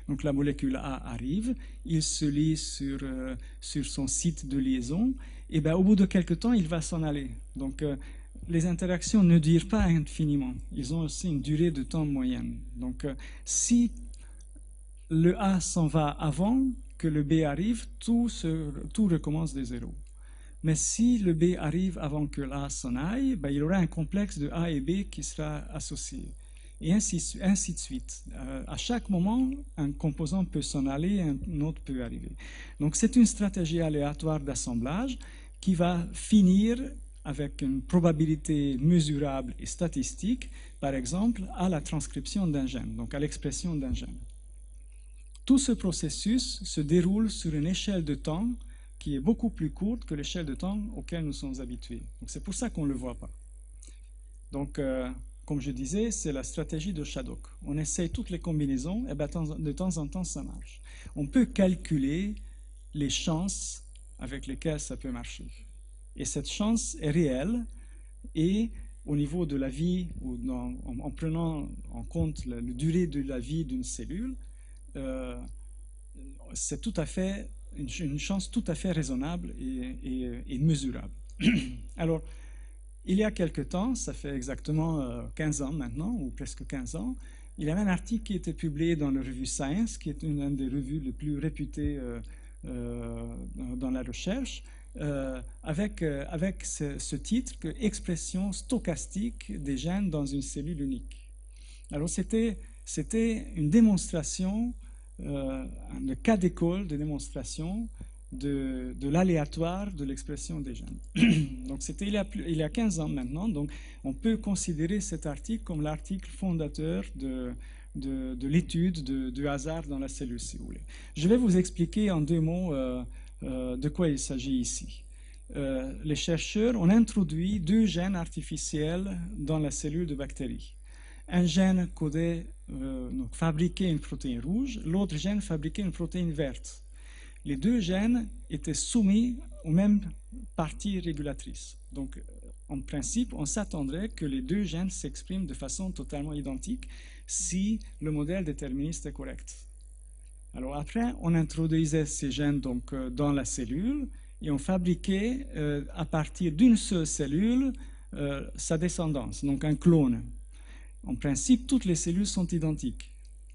Donc, la molécule A arrive, il se lie sur son site de liaison, et bien, au bout de quelques temps, il va s'en aller. Donc, les interactions ne durent pas infiniment. Ils ont aussi une durée de temps moyenne. Donc, si le A s'en va avant que le B arrive, tout recommence de zéro. Mais si le B arrive avant que l'A s'en aille, ben, il y aura un complexe de A et B qui sera associé. Et ainsi de suite. À chaque moment, un composant peut s'en aller, un autre peut arriver. Donc c'est une stratégie aléatoire d'assemblage qui va finir avec une probabilité mesurable et statistique, par exemple, à la transcription d'un gène, donc à l'expression d'un gène. Tout ce processus se déroule sur une échelle de temps qui est beaucoup plus courte que l'échelle de temps auquel nous sommes habitués. Donc c'est pour ça qu'on ne le voit pas. Donc, comme je disais, c'est la stratégie de Shadok. On essaye toutes les combinaisons, et bien, de temps en temps, ça marche. On peut calculer les chances avec lesquelles ça peut marcher. Et cette chance est réelle, et au niveau de la vie, ou en prenant en compte la durée de la vie d'une cellule, c'est tout à fait une chance tout à fait raisonnable et mesurable. Alors, il y a quelque temps, ça fait exactement 15 ans maintenant, ou presque 15 ans, il y avait un article qui était publié dans la revue Science, qui est une des revues les plus réputées dans la recherche, avec ce titre que « Expression stochastique des gènes dans une cellule unique ». Alors, c'était une démonstration, un cas d'école de démonstration de l'aléatoire de l'expression des gènes. Donc c'était il y a 15 ans maintenant, donc on peut considérer cet article comme l'article fondateur de l'étude du hasard dans la cellule, si vous voulez. Je vais vous expliquer en 2 mots de quoi il s'agit ici. Les chercheurs ont introduit 2 gènes artificiels dans la cellule de bactéries. un gène codait, donc fabriquait une protéine rouge, l'autre gène fabriquait une protéine verte. Les deux gènes étaient soumis aux mêmes parties régulatrices. Donc, en principe, on s'attendrait que les deux gènes s'expriment de façon totalement identique si le modèle déterministe est correct. Alors après, on introduisait ces gènes donc, dans la cellule et on fabriquait à partir d'une seule cellule sa descendance, donc un clone. En principe, toutes les cellules sont identiques.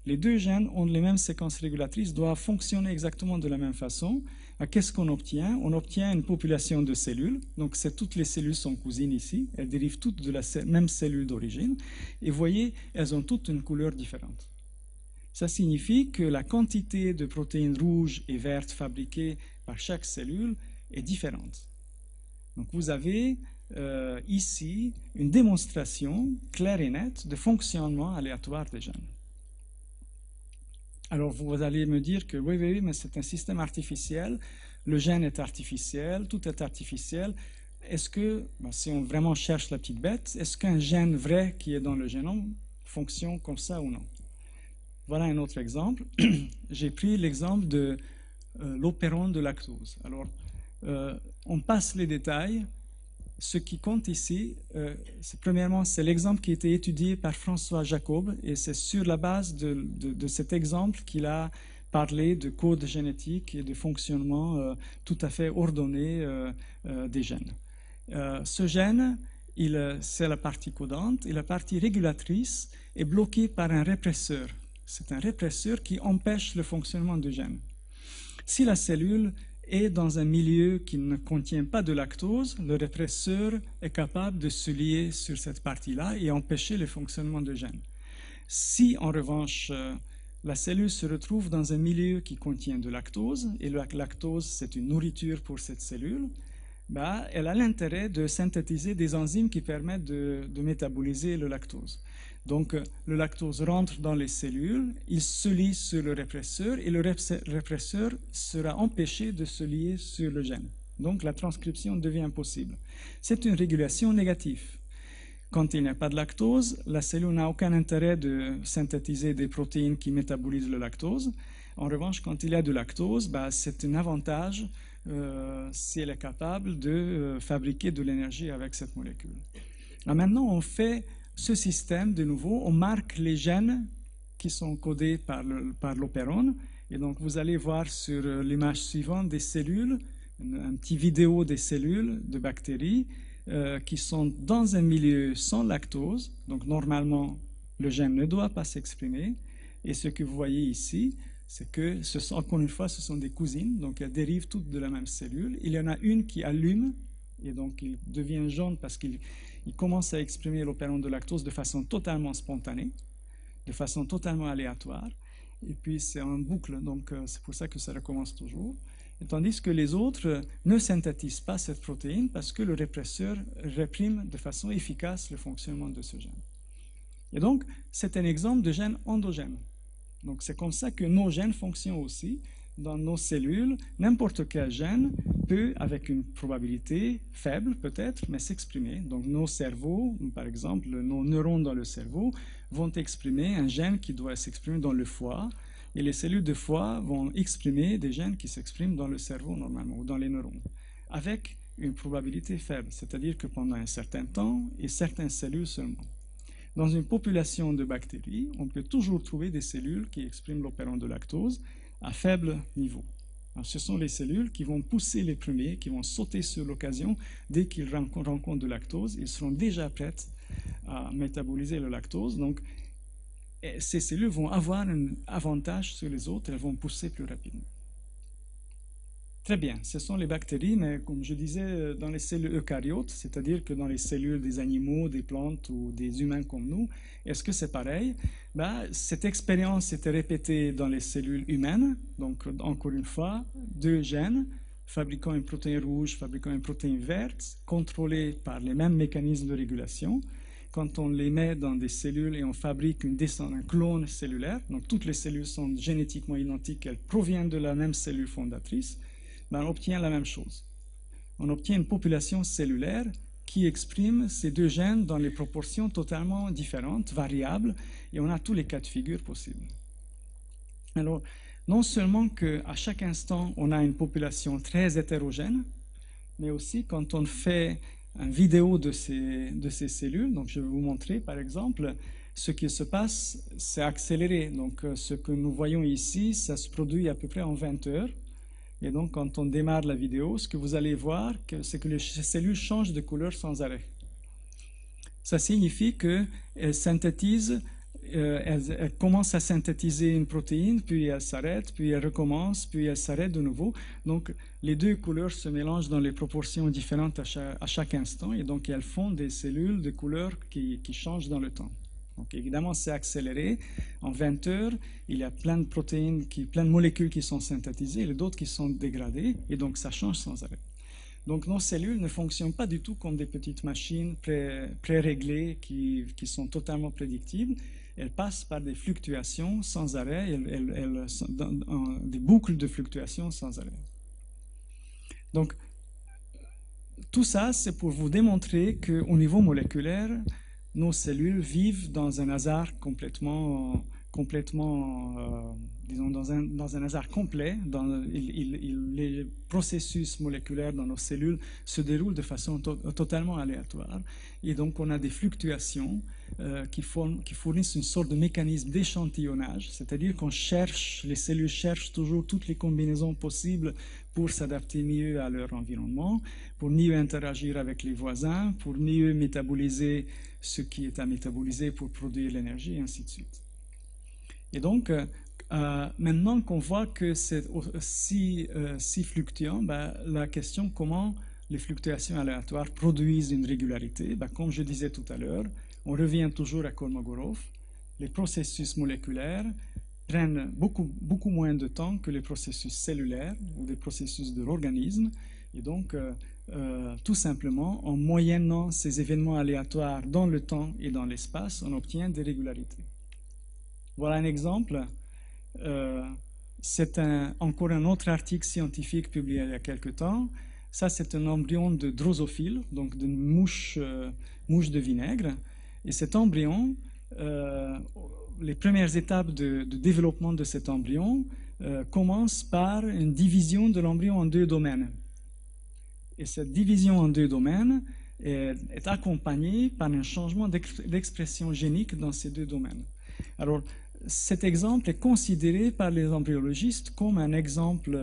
Les deux gènes ont les mêmes séquences régulatrices, doivent fonctionner exactement de la même façon. Qu'est-ce qu'on obtient? On obtient une population de cellules. Donc, toutes les cellules sont cousines ici. Elles dérivent toutes de la même cellule d'origine. Et vous voyez, elles ont toutes une couleur différente. Ça signifie que la quantité de protéines rouges et vertes fabriquées par chaque cellule est différente. Donc, vous avez ici une démonstration claire et nette de fonctionnement aléatoire des gènes. Alors vous allez me dire que oui, mais c'est un système artificiel, le gène est artificiel, tout est artificiel. Est-ce que, si on vraiment cherche la petite bête, est-ce qu'un gène vrai qui est dans le génome fonctionne comme ça ou non? Voilà un autre exemple. J'ai pris l'exemple de l'opéron de lactose. Alors, on passe les détails. Ce qui compte ici, premièrement, c'est l'exemple qui a été étudié par François Jacob, et c'est sur la base de cet exemple qu'il a parlé de code génétique et de fonctionnement tout à fait ordonné des gènes. Ce gène, c'est la partie codante, et la partie régulatrice est bloquée par un répresseur. C'est un répresseur qui empêche le fonctionnement du gène. Si la cellule est dans un milieu qui ne contient pas de lactose, le répresseur est capable de se lier sur cette partie-là et empêcher le fonctionnement du gène. Si, en revanche, la cellule se retrouve dans un milieu qui contient de lactose, et la lactose, c'est une nourriture pour cette cellule, elle a l'intérêt de synthétiser des enzymes qui permettent de métaboliser le lactose. Donc, le lactose rentre dans les cellules, il se lie sur le répresseur et le répresseur sera empêché de se lier sur le gène. Donc, la transcription devient possible. C'est une régulation négative. Quand il n'y a pas de lactose, la cellule n'a aucun intérêt de synthétiser des protéines qui métabolisent le lactose. En revanche, quand il y a de lactose, c'est un avantage si elle est capable de fabriquer de l'énergie avec cette molécule. Alors maintenant, on fait ce système, de nouveau, on marque les gènes qui sont codés par l'opéron. Et donc, vous allez voir sur l'image suivante des cellules, un petit vidéo des cellules de bactéries qui sont dans un milieu sans lactose. Donc, normalement, le gène ne doit pas s'exprimer. Et ce que vous voyez ici, c'est que, encore une fois, ce sont des cousines. Donc, elles dérivent toutes de la même cellule. Il y en a une qui allume, et donc il devient jaune parce qu'il commence à exprimer l'opéron de lactose de façon totalement spontanée, de façon totalement aléatoire. Et puis, c'est en boucle, donc c'est pour ça que ça recommence toujours. Et tandis que les autres ne synthétisent pas cette protéine parce que le répresseur réprime de façon efficace le fonctionnement de ce gène. Et donc, c'est un exemple de gène endogène. Donc, c'est comme ça que nos gènes fonctionnent aussi. Dans nos cellules, n'importe quel gène peut, avec une probabilité faible peut-être, mais s'exprimer. Donc, nos cerveaux, par exemple, nos neurones dans le cerveau, vont exprimer un gène qui doit s'exprimer dans le foie, et les cellules de foie vont exprimer des gènes qui s'expriment dans le cerveau normalement, ou dans les neurones, avec une probabilité faible, c'est-à-dire que pendant un certain temps, et certaines cellules seulement. Dans une population de bactéries, on peut toujours trouver des cellules qui expriment l'opéron de lactose à faible niveau. Alors, ce sont les cellules qui vont pousser les premiers, qui vont sauter sur l'occasion dès qu'ils rencontrent de lactose. Ils seront déjà prêts à métaboliser le lactose. Donc, ces cellules vont avoir un avantage sur les autres, elles vont pousser plus rapidement. Très bien, ce sont les bactéries, mais comme je disais, dans les cellules eucaryotes, c'est-à-dire que dans les cellules des animaux, des plantes ou des humains comme nous, est-ce que c'est pareil? Cette expérience était répétée dans les cellules humaines, donc encore une fois, deux gènes fabriquant une protéine rouge, fabriquant une protéine verte, contrôlées par les mêmes mécanismes de régulation. Quand on les met dans des cellules et on fabrique un clone cellulaire, donc toutes les cellules sont génétiquement identiques, elles proviennent de la même cellule fondatrice, on obtient la même chose. On obtient une population cellulaire qui exprime ces deux gènes dans les proportions totalement différentes, variables, et on a tous les cas de figure possibles. Alors, non seulement qu'à chaque instant, on a une population très hétérogène, mais aussi quand on fait une vidéo de ces cellules, donc je vais vous montrer par exemple, ce qui se passe, c'est accéléré. Donc ce que nous voyons ici, ça se produit à peu près en 20 heures. Et donc quand on démarre la vidéo, ce que vous allez voir, c'est que les cellules changent de couleur sans arrêt. Ça signifie qu'elles synthétisent, elles commencent à synthétiser une protéine, puis elles s'arrêtent, puis elles recommencent, puis elles s'arrêtent de nouveau. Donc les deux couleurs se mélangent dans les proportions différentes à chaque instant, et donc elles font des cellules de couleurs qui changent dans le temps. Donc évidemment, c'est accéléré. En 20 heures, il y a plein de protéines, plein de molécules qui sont synthétisées et d'autres qui sont dégradées, et donc ça change sans arrêt. Donc nos cellules ne fonctionnent pas du tout comme des petites machines pré-réglées qui sont totalement prédictibles. Elles passent par des fluctuations sans arrêt, elles sont dans des boucles de fluctuations sans arrêt. Donc tout ça, c'est pour vous démontrer qu'au niveau moléculaire, nos cellules vivent dans un hasard disons, dans un hasard complet. Les processus moléculaires dans nos cellules se déroulent de façon totalement aléatoire. Et donc, on a des fluctuations qui fournissent une sorte de mécanisme d'échantillonnage, c'est-à-dire les cellules cherchent toujours toutes les combinaisons possibles pour s'adapter mieux à leur environnement, pour mieux interagir avec les voisins, pour mieux métaboliser ce qui est à métaboliser pour produire l'énergie, et ainsi de suite. Et donc, maintenant qu'on voit que c'est si fluctuant, la question comment les fluctuations aléatoires produisent une régularité, comme je disais tout à l'heure, on revient toujours à Kolmogorov, les processus moléculaires prennent beaucoup moins de temps que les processus cellulaires ou les processus de l'organisme, et donc tout simplement, en moyennant ces événements aléatoires dans le temps et dans l'espace, on obtient des régularités. Voilà un exemple. C'est encore un autre article scientifique publié il y a quelque temps. Ça, c'est un embryon de drosophile, donc d'une mouche de vinaigre. Et cet embryon, les premières étapes de développement de cet embryon commencent par une division de l'embryon en deux domaines. Et cette division en deux domaines est accompagnée par un changement d'expression génique dans ces deux domaines. Alors, cet exemple est considéré par les embryologistes comme un exemple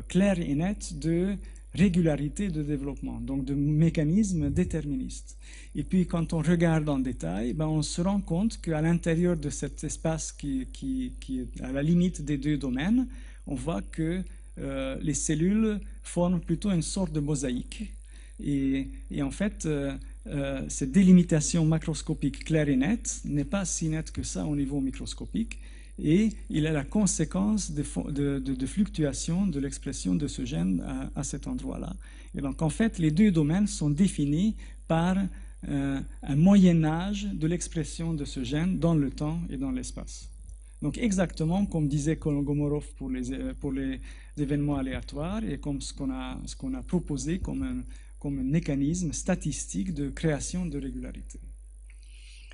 clair et net de régularité de développement, donc de mécanisme déterministe. Et puis, quand on regarde en détail, on se rend compte qu'à l'intérieur de cet espace qui est à la limite des deux domaines, on voit que les cellules forment plutôt une sorte de mosaïque. Et en fait, cette délimitation macroscopique claire et nette n'est pas si nette que ça au niveau microscopique, et il est la conséquence de fluctuations de l'expression de ce gène à cet endroit-là. Et donc, en fait, les deux domaines sont définis par un moyen-âge de l'expression de ce gène dans le temps et dans l'espace. Donc, exactement comme disait Kolmogorov pour les événements aléatoires et comme ce qu'on a proposé comme un mécanisme statistique de création de régularité.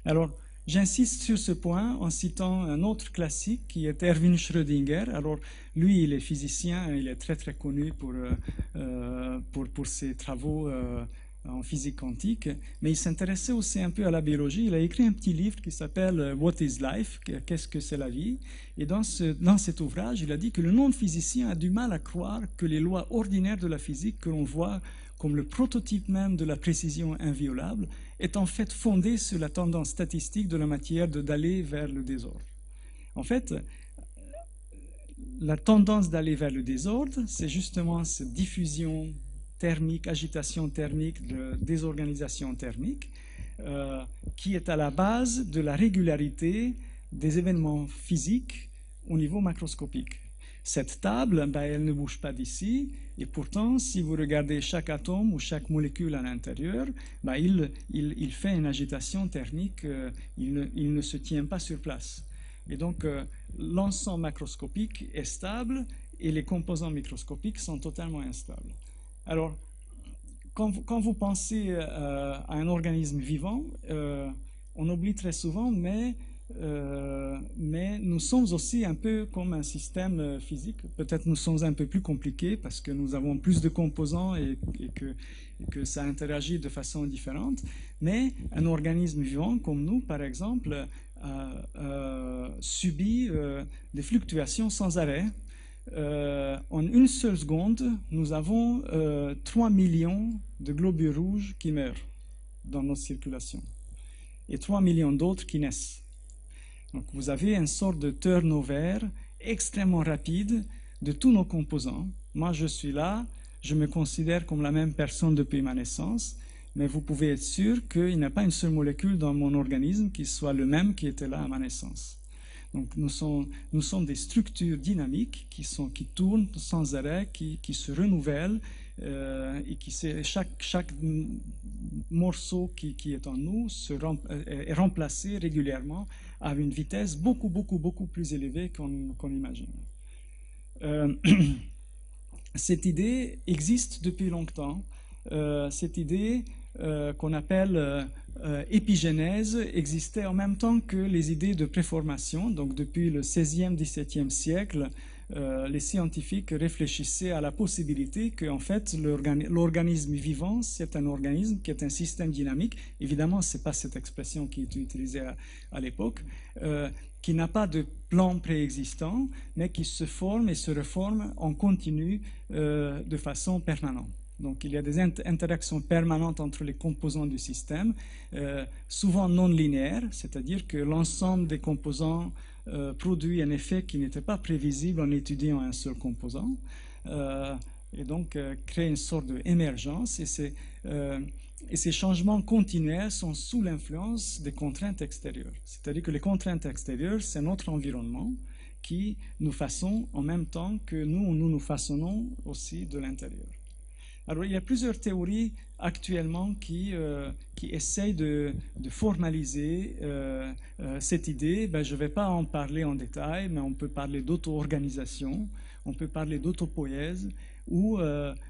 Alors, j'insiste sur ce point en citant un autre classique qui est Erwin Schrödinger. Alors, lui, il est physicien, il est très très connu pour ses travaux en physique quantique, mais il s'intéressait aussi un peu à la biologie. Il a écrit un petit livre qui s'appelle What is Life? Qu'est-ce que c'est la vie? Et dans cet ouvrage, il a dit que le non-physicien a du mal à croire que les lois ordinaires de la physique que l'on voit comme le prototype même de la précision inviolable, est en fait fondée sur la tendance statistique de la matière d'aller vers le désordre. En fait, la tendance d'aller vers le désordre, c'est justement cette diffusion thermique, agitation thermique, désorganisation thermique, qui est à la base de la régularité des événements physiques au niveau macroscopique. Cette table, elle ne bouge pas d'ici, et pourtant, si vous regardez chaque atome ou chaque molécule à l'intérieur, il fait une agitation thermique, il ne se tient pas sur place. Et donc, l'ensemble macroscopique est stable, et les composants microscopiques sont totalement instables. Alors, quand vous pensez à un organisme vivant, on oublie très souvent, mais nous sommes aussi un peu comme un système physique. Peut-être nous sommes un peu plus compliqués parce que nous avons plus de composants et que ça interagit de façon différente. Mais un organisme vivant comme nous, par exemple, subit des fluctuations sans arrêt. En une seule seconde, nous avons 3 millions de globules rouges qui meurent dans notre circulation et 3 millions d'autres qui naissent. Donc vous avez une sorte de turnover extrêmement rapide de tous nos composants. Moi, je suis là, je me considère comme la même personne depuis ma naissance, mais vous pouvez être sûr qu'il n'y a pas une seule molécule dans mon organisme qui soit le même qui était là à ma naissance. Donc nous sommes des structures dynamiques qui tournent sans arrêt, qui se renouvellent et chaque morceau qui est en nous est remplacé régulièrement à une vitesse beaucoup plus élevée qu'on imagine. Cette idée existe depuis longtemps. Cette idée qu'on appelle épigénèse existait en même temps que les idées de préformation. Donc depuis le XVIe, XVIIe siècle, les scientifiques réfléchissaient à la possibilité que en fait, l'organisme vivant, c'est un organisme qui est un système dynamique. Évidemment, ce n'est pas cette expression qui est utilisée à l'époque, qui n'a pas de plan préexistant, mais qui se forme et se reforme en continu de façon permanente. Donc il y a des interactions permanentes entre les composants du système, souvent non linéaires, c'est-à-dire que l'ensemble des composants produit un effet qui n'était pas prévisible en étudiant un seul composant, et donc crée une sorte d'émergence, et ces changements continuels sont sous l'influence des contraintes extérieures. C'est-à-dire que les contraintes extérieures, c'est notre environnement qui nous façonne en même temps que nous façonnons aussi de l'intérieur. Alors, il y a plusieurs théories actuellement qui essayent de formaliser cette idée. Je ne vais pas en parler en détail, mais on peut parler d'auto-organisation, on peut parler d'autopoïèse, ou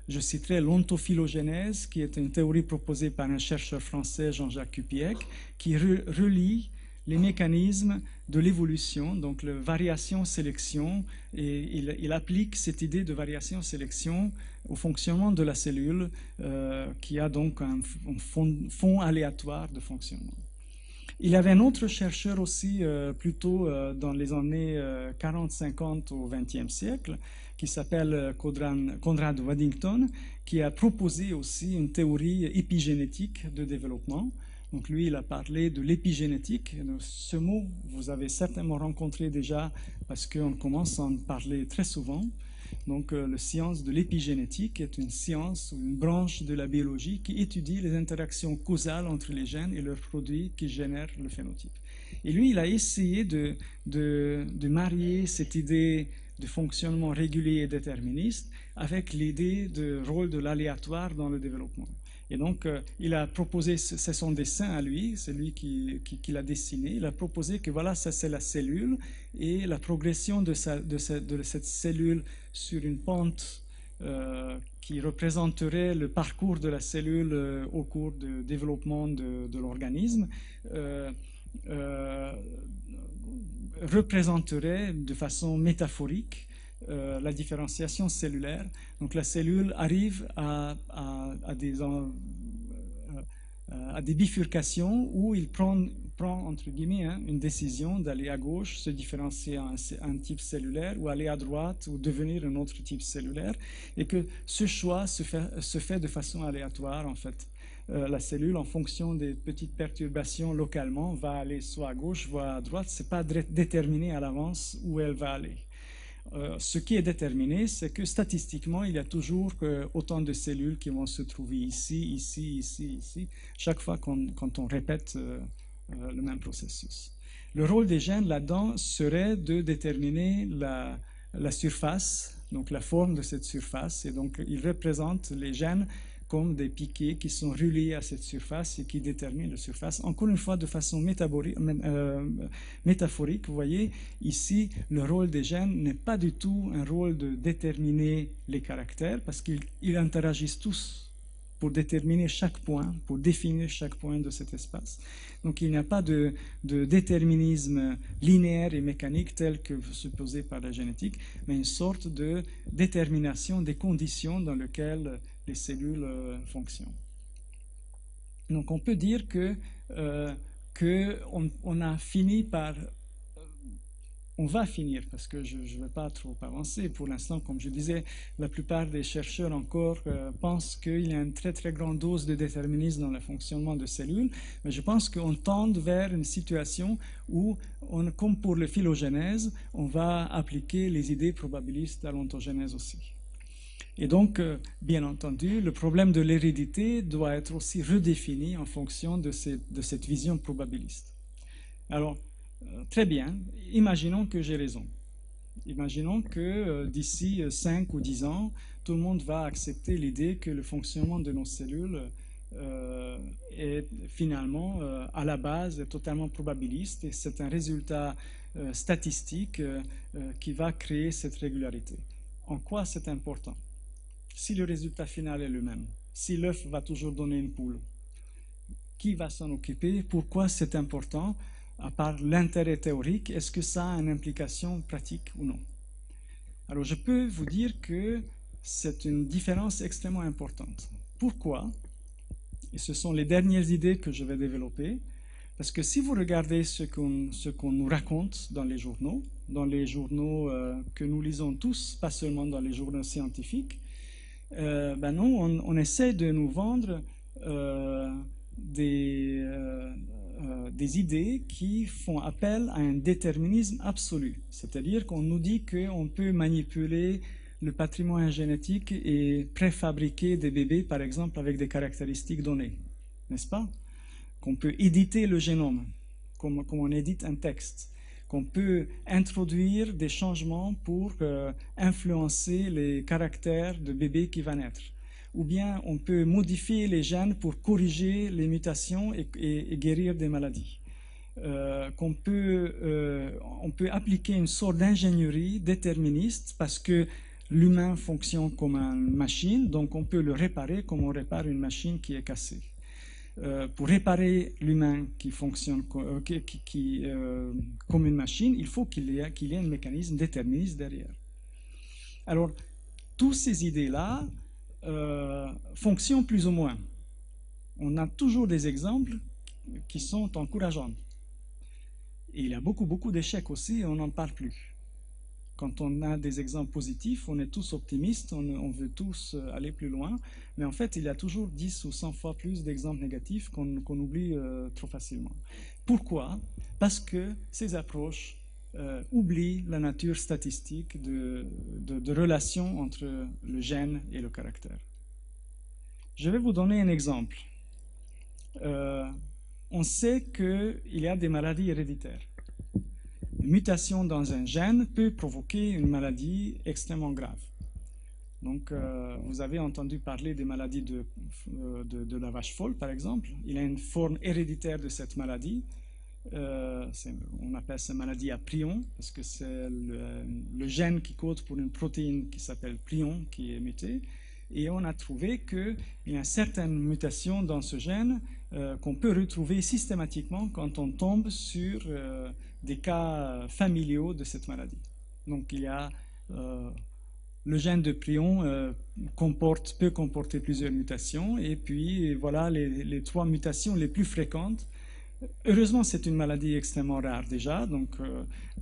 je citerai l'ontophylogénèse, qui est une théorie proposée par un chercheur français, Jean-Jacques Cupiec, qui relie les mécanismes de l'évolution, donc la variation-sélection, et il applique cette idée de variation-sélection au fonctionnement de la cellule, qui a donc un fond aléatoire de fonctionnement. Il y avait un autre chercheur aussi, plutôt dans les années 40-50 au XXe siècle, qui s'appelle Conrad Waddington, qui a proposé aussi une théorie épigénétique de développement. Donc lui, il a parlé de l'épigénétique. Ce mot, vous avez certainement rencontré déjà parce qu'on commence à en parler très souvent. Donc la science de l'épigénétique est une science ou une branche de la biologie qui étudie les interactions causales entre les gènes et leurs produits qui génèrent le phénotype. Et lui, il a essayé de marier cette idée de fonctionnement régulier et déterministe avec l'idée de rôle de l'aléatoire dans le développement. Et donc, il a proposé, c'est son dessin à lui, c'est lui qui l'a dessiné, il a proposé que voilà, ça c'est la cellule, et la progression de cette cellule sur une pente qui représenterait le parcours de la cellule au cours du développement de l'organisme, représenterait de façon métaphorique la différenciation cellulaire. Donc la cellule arrive à des bifurcations où il prend entre guillemets une décision d'aller à gauche, se différencier en un type cellulaire, ou aller à droite ou devenir un autre type cellulaire, et que ce choix se fait de façon aléatoire en fait. La cellule, en fonction des petites perturbations localement, va aller soit à gauche, soit à droite. C'est pas déterminé à l'avance où elle va aller. Ce qui est déterminé, c'est que statistiquement, il y a toujours autant de cellules qui vont se trouver ici, chaque fois quand on répète le même processus. Le rôle des gènes là-dedans serait de déterminer la surface, donc la forme de cette surface, et donc ils représentent les gènes comme des piquets qui sont reliés à cette surface et qui déterminent la surface. Encore une fois, de façon métaphorique, vous voyez, ici, le rôle des gènes n'est pas du tout un rôle de déterminer les caractères, parce qu'ils interagissent tous pour déterminer chaque point, pour définir chaque point de cet espace. Donc il n'y a pas de déterminisme linéaire et mécanique tel que supposé par la génétique, mais une sorte de détermination des conditions dans lesquelles les cellules fonctionnent. Donc on peut dire qu'on a fini par... On va finir, parce que je ne vais pas trop avancer. Pour l'instant, comme je disais, la plupart des chercheurs encore pensent qu'il y a une très très grande dose de déterminisme dans le fonctionnement de cellules, mais je pense qu'on tend vers une situation où, comme pour le phylogénèse, on va appliquer les idées probabilistes à l'ontogénèse aussi. Et donc, bien entendu, le problème de l'hérédité doit être aussi redéfini en fonction de cette vision probabiliste. Alors, très bien, imaginons que j'ai raison. Imaginons que d'ici 5 ou 10 ans, tout le monde va accepter l'idée que le fonctionnement de nos cellules est finalement, à la base, totalement probabiliste et c'est un résultat statistique qui va créer cette régularité. En quoi c'est important? Si le résultat final est le même, si l'œuf va toujours donner une poule, qui va s'en occuper? Pourquoi c'est important? À part l'intérêt théorique, est-ce que ça a une implication pratique ou non? Alors je peux vous dire que c'est une différence extrêmement importante. Pourquoi? Et ce sont les dernières idées que je vais développer, parce que si vous regardez ce qu'on nous raconte dans les journaux que nous lisons tous, pas seulement dans les journaux scientifiques, ben non, on essaie de nous vendre des idées qui font appel à un déterminisme absolu. C'est-à-dire qu'on nous dit qu'on peut manipuler le patrimoine génétique et préfabriquer des bébés, par exemple, avec des caractéristiques données, n'est-ce pas? Qu'on peut éditer le génome, comme on édite un texte, qu'on peut introduire des changements pour influencer les caractères de bébé qui va naître. Ou bien on peut modifier les gènes pour corriger les mutations et guérir des maladies. On peut appliquer une sorte d'ingénierie déterministe parce que l'humain fonctionne comme une machine, donc on peut le réparer comme on répare une machine qui est cassée. Pour réparer l'humain qui fonctionne comme une machine, il faut qu'il y ait un mécanisme déterministe derrière. Alors, toutes ces idées-là fonctionnent plus ou moins. On a toujours des exemples qui sont encourageants. Et il y a beaucoup d'échecs aussi et on n'en parle plus. Quand on a des exemples positifs, on est tous optimistes, on veut tous aller plus loin, mais en fait, il y a toujours 10 ou 100 fois plus d'exemples négatifs qu'on oublie trop facilement. Pourquoi? Parce que ces approches oublient la nature statistique de relation entre le gène et le caractère. Je vais vous donner un exemple. On sait qu'il y a des maladies héréditaires. Une mutation dans un gène peut provoquer une maladie extrêmement grave. Donc, vous avez entendu parler des maladies de la vache folle, par exemple. Il y a une forme héréditaire de cette maladie. On appelle cette maladie à prion, parce que c'est le gène qui code pour une protéine qui s'appelle prion qui est mutée. Et on a trouvé qu'il y a certaines mutations dans ce gène qu'on peut retrouver systématiquement quand on tombe sur des cas familiaux de cette maladie. Donc il y a le gène de prion peut comporter plusieurs mutations et puis voilà les 3 mutations les plus fréquentes. Heureusement, c'est une maladie extrêmement rare déjà, donc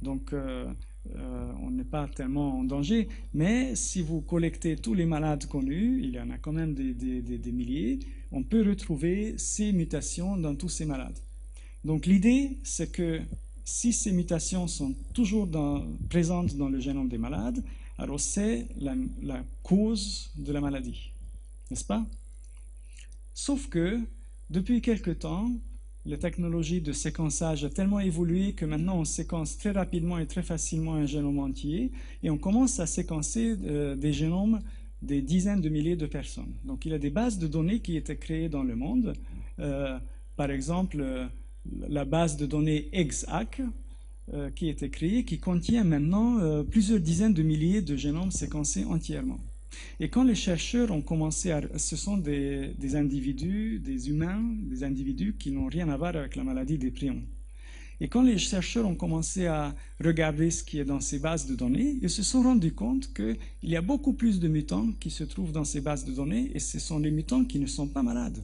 on n'est pas tellement en danger, mais si vous collectez tous les malades connus, il y en a quand même des milliers, on peut retrouver ces mutations dans tous ces malades. Donc l'idée, c'est que si ces mutations sont toujours présentes dans le génome des malades, alors c'est la cause de la maladie, n'est-ce pas? Sauf que, depuis quelque temps, la technologie de séquençage a tellement évolué que maintenant on séquence très rapidement et très facilement un génome entier et on commence à séquencer des génomes des dizaines de milliers de personnes. Donc il y a des bases de données qui étaient créées dans le monde. Par exemple, la base de données EXAC qui a été créée, qui contient maintenant plusieurs dizaines de milliers de génomes séquencés entièrement. Et quand les chercheurs ont commencé à... Ce sont des individus, des humains, des individus qui n'ont rien à voir avec la maladie des prions. Et quand les chercheurs ont commencé à regarder ce qui est dans ces bases de données, ils se sont rendus compte qu'il y a beaucoup plus de mutants qui se trouvent dans ces bases de données, et ce sont les mutants qui ne sont pas malades.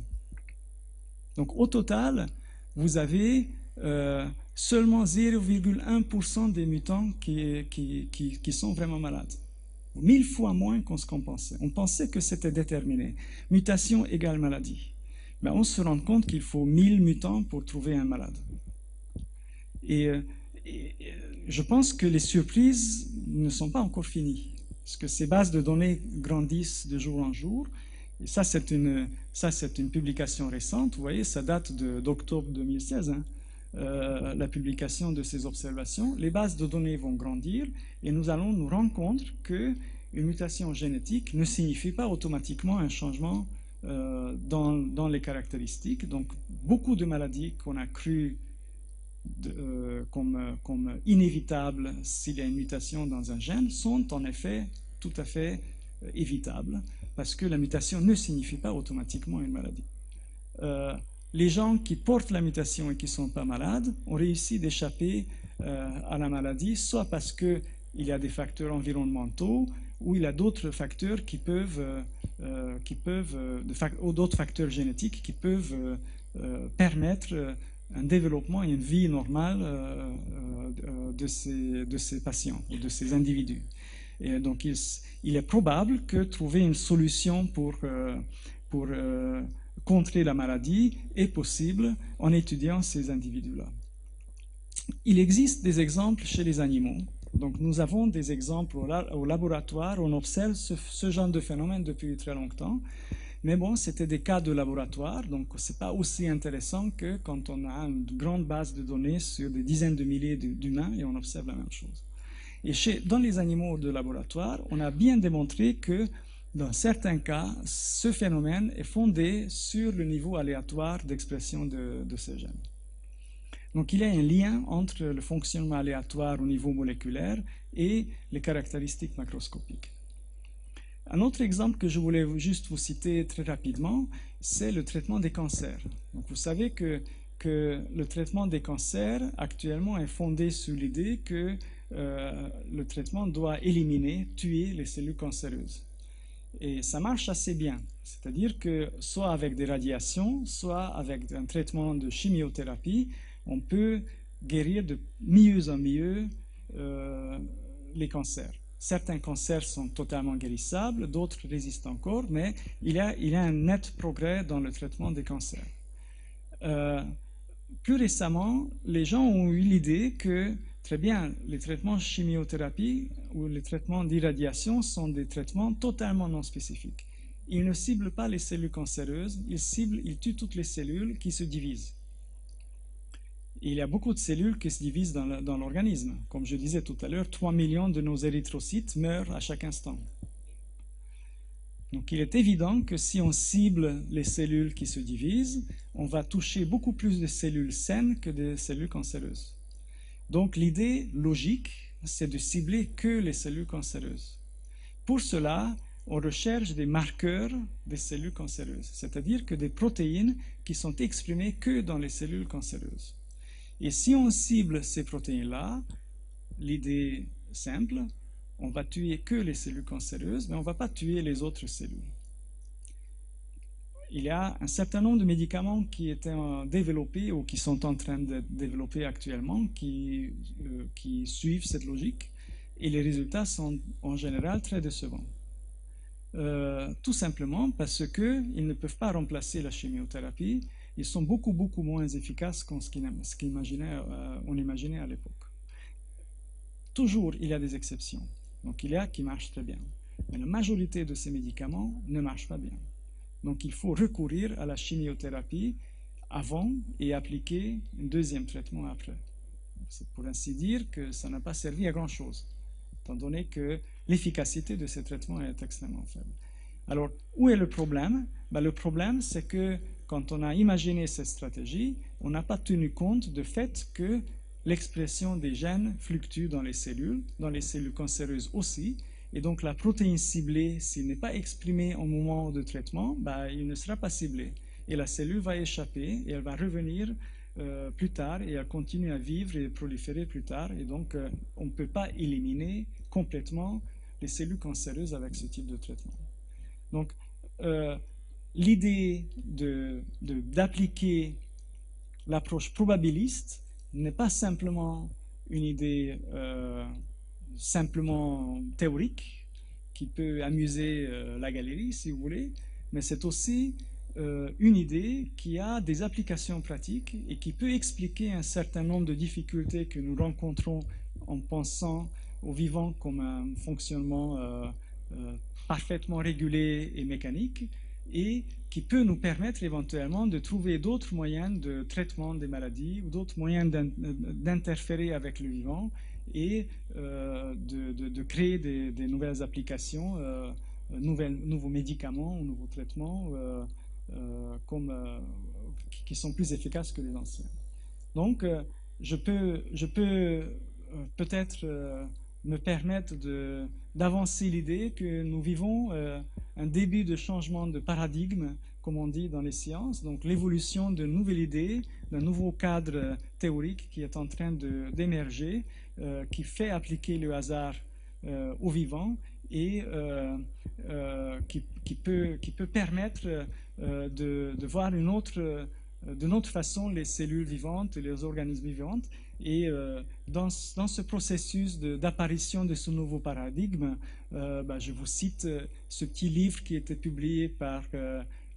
Donc au total, vous avez seulement 0,1% des mutants qui sont vraiment malades. 1000 fois moins qu'on ce qu'on pensait. On pensait que c'était déterminé. Mutation égale maladie. Mais on se rend compte qu'il faut 1000 mutants pour trouver un malade. Et je pense que les surprises ne sont pas encore finies. Parce que ces bases de données grandissent de jour en jour. Et ça, c'est une publication récente. Vous voyez, ça date d'octobre 2016. La publication de ces observations, les bases de données vont grandir et nous allons nous rendre compte qu'une mutation génétique ne signifie pas automatiquement un changement dans les caractéristiques. Donc, beaucoup de maladies qu'on a crues comme inévitables s'il y a une mutation dans un gène sont en effet tout à fait évitables parce que la mutation ne signifie pas automatiquement une maladie. Les gens qui portent la mutation et qui ne sont pas malades ont réussi d'échapper à la maladie, soit parce qu'il y a des facteurs environnementaux, ou il y a d'autres facteurs ou d'autres facteurs génétiques qui peuvent permettre un développement et une vie normale de ces patients ou de ces individus. Et donc il est probable que trouver une solution pour contrer la maladie est possible en étudiant ces individus-là. Il existe des exemples chez les animaux. Donc nous avons des exemples au laboratoire, on observe ce genre de phénomène depuis très longtemps. Mais bon, c'était des cas de laboratoire, donc ce n'est pas aussi intéressant que quand on a une grande base de données sur des dizaines de milliers d'humains et on observe la même chose. Et dans les animaux de laboratoire, on a bien démontré que dans certains cas, ce phénomène est fondé sur le niveau aléatoire d'expression de ces gènes. Donc il y a un lien entre le fonctionnement aléatoire au niveau moléculaire et les caractéristiques macroscopiques. Un autre exemple que je voulais juste vous citer très rapidement, c'est le traitement des cancers. Donc vous savez que le traitement des cancers actuellement est fondé sur l'idée que le traitement doit éliminer, tuer les cellules cancéreuses. Et ça marche assez bien, c'est-à-dire que soit avec des radiations, soit avec un traitement de chimiothérapie, on peut guérir de mieux en mieux les cancers. Certains cancers sont totalement guérissables, d'autres résistent encore, mais il y a un net progrès dans le traitement des cancers. Plus récemment, les gens ont eu l'idée que, très bien, les traitements de chimiothérapie ou les traitements d'irradiation sont des traitements totalement non spécifiques. Ils ne ciblent pas les cellules cancéreuses, ils tuent toutes les cellules qui se divisent. Il y a beaucoup de cellules qui se divisent dans l'organisme. Comme je disais tout à l'heure, 3 millions de nos érythrocytes meurent à chaque instant. Donc il est évident que si on cible les cellules qui se divisent, on va toucher beaucoup plus de cellules saines que de cellules cancéreuses. Donc l'idée logique, c'est de cibler que les cellules cancéreuses. Pour cela, on recherche des marqueurs des cellules cancéreuses, c'est-à-dire que des protéines qui sont exprimées que dans les cellules cancéreuses. Et si on cible ces protéines-là, l'idée simple, on va tuer que les cellules cancéreuses, mais on ne va pas tuer les autres cellules. Il y a un certain nombre de médicaments qui étaient développés ou qui sont en train de développer actuellement, qui suivent cette logique, et les résultats sont en général très décevants. Tout simplement parce qu'ils ne peuvent pas remplacer la chimiothérapie. Ils sont beaucoup moins efficaces que ce qu'on imaginait à l'époque. Toujours, il y a des exceptions. Donc, il y a qui marchent très bien. Mais la majorité de ces médicaments ne marchent pas bien. Donc, il faut recourir à la chimiothérapie avant et appliquer un deuxième traitement après. C'est pour ainsi dire que ça n'a pas servi à grand-chose, étant donné que l'efficacité de ces traitements est extrêmement faible. Alors, où est le problème? Le problème, c'est que quand on a imaginé cette stratégie, on n'a pas tenu compte du fait que l'expression des gènes fluctue dans les cellules cancéreuses aussi, Et donc la protéine ciblée, s'il n'est pas exprimé au moment de traitement, bah, il ne sera pas ciblé. Et la cellule va échapper et elle va revenir plus tard et elle continue à vivre et proliférer plus tard. Et donc on ne peut pas éliminer complètement les cellules cancéreuses avec ce type de traitement. Donc l'idée d'appliquer l'approche probabiliste n'est pas simplement une idée simplement théorique qui peut amuser la galerie, si vous voulez, mais c'est aussi une idée qui a des applications pratiques et qui peut expliquer un certain nombre de difficultés que nous rencontrons en pensant au vivant comme un fonctionnement parfaitement régulé et mécanique, et qui peut nous permettre éventuellement de trouver d'autres moyens de traitement des maladies ou d'autres moyens d'interférer avec le vivant et de créer des nouvelles applications, nouveaux médicaments ou nouveaux traitements qui sont plus efficaces que les anciens. Donc, je peux peut-être me permettre d'avancer l'idée que nous vivons un début de changement de paradigme, comme on dit dans les sciences, donc l'évolution de nouvelles idées, d'un nouveau cadre théorique qui est en train d'émerger, qui fait appliquer le hasard au vivant et qui peut permettre de voir d'une autre façon les cellules vivantes et les organismes vivants. Et dans ce processus d'apparition de ce nouveau paradigme, je vous cite ce petit livre qui a été publié par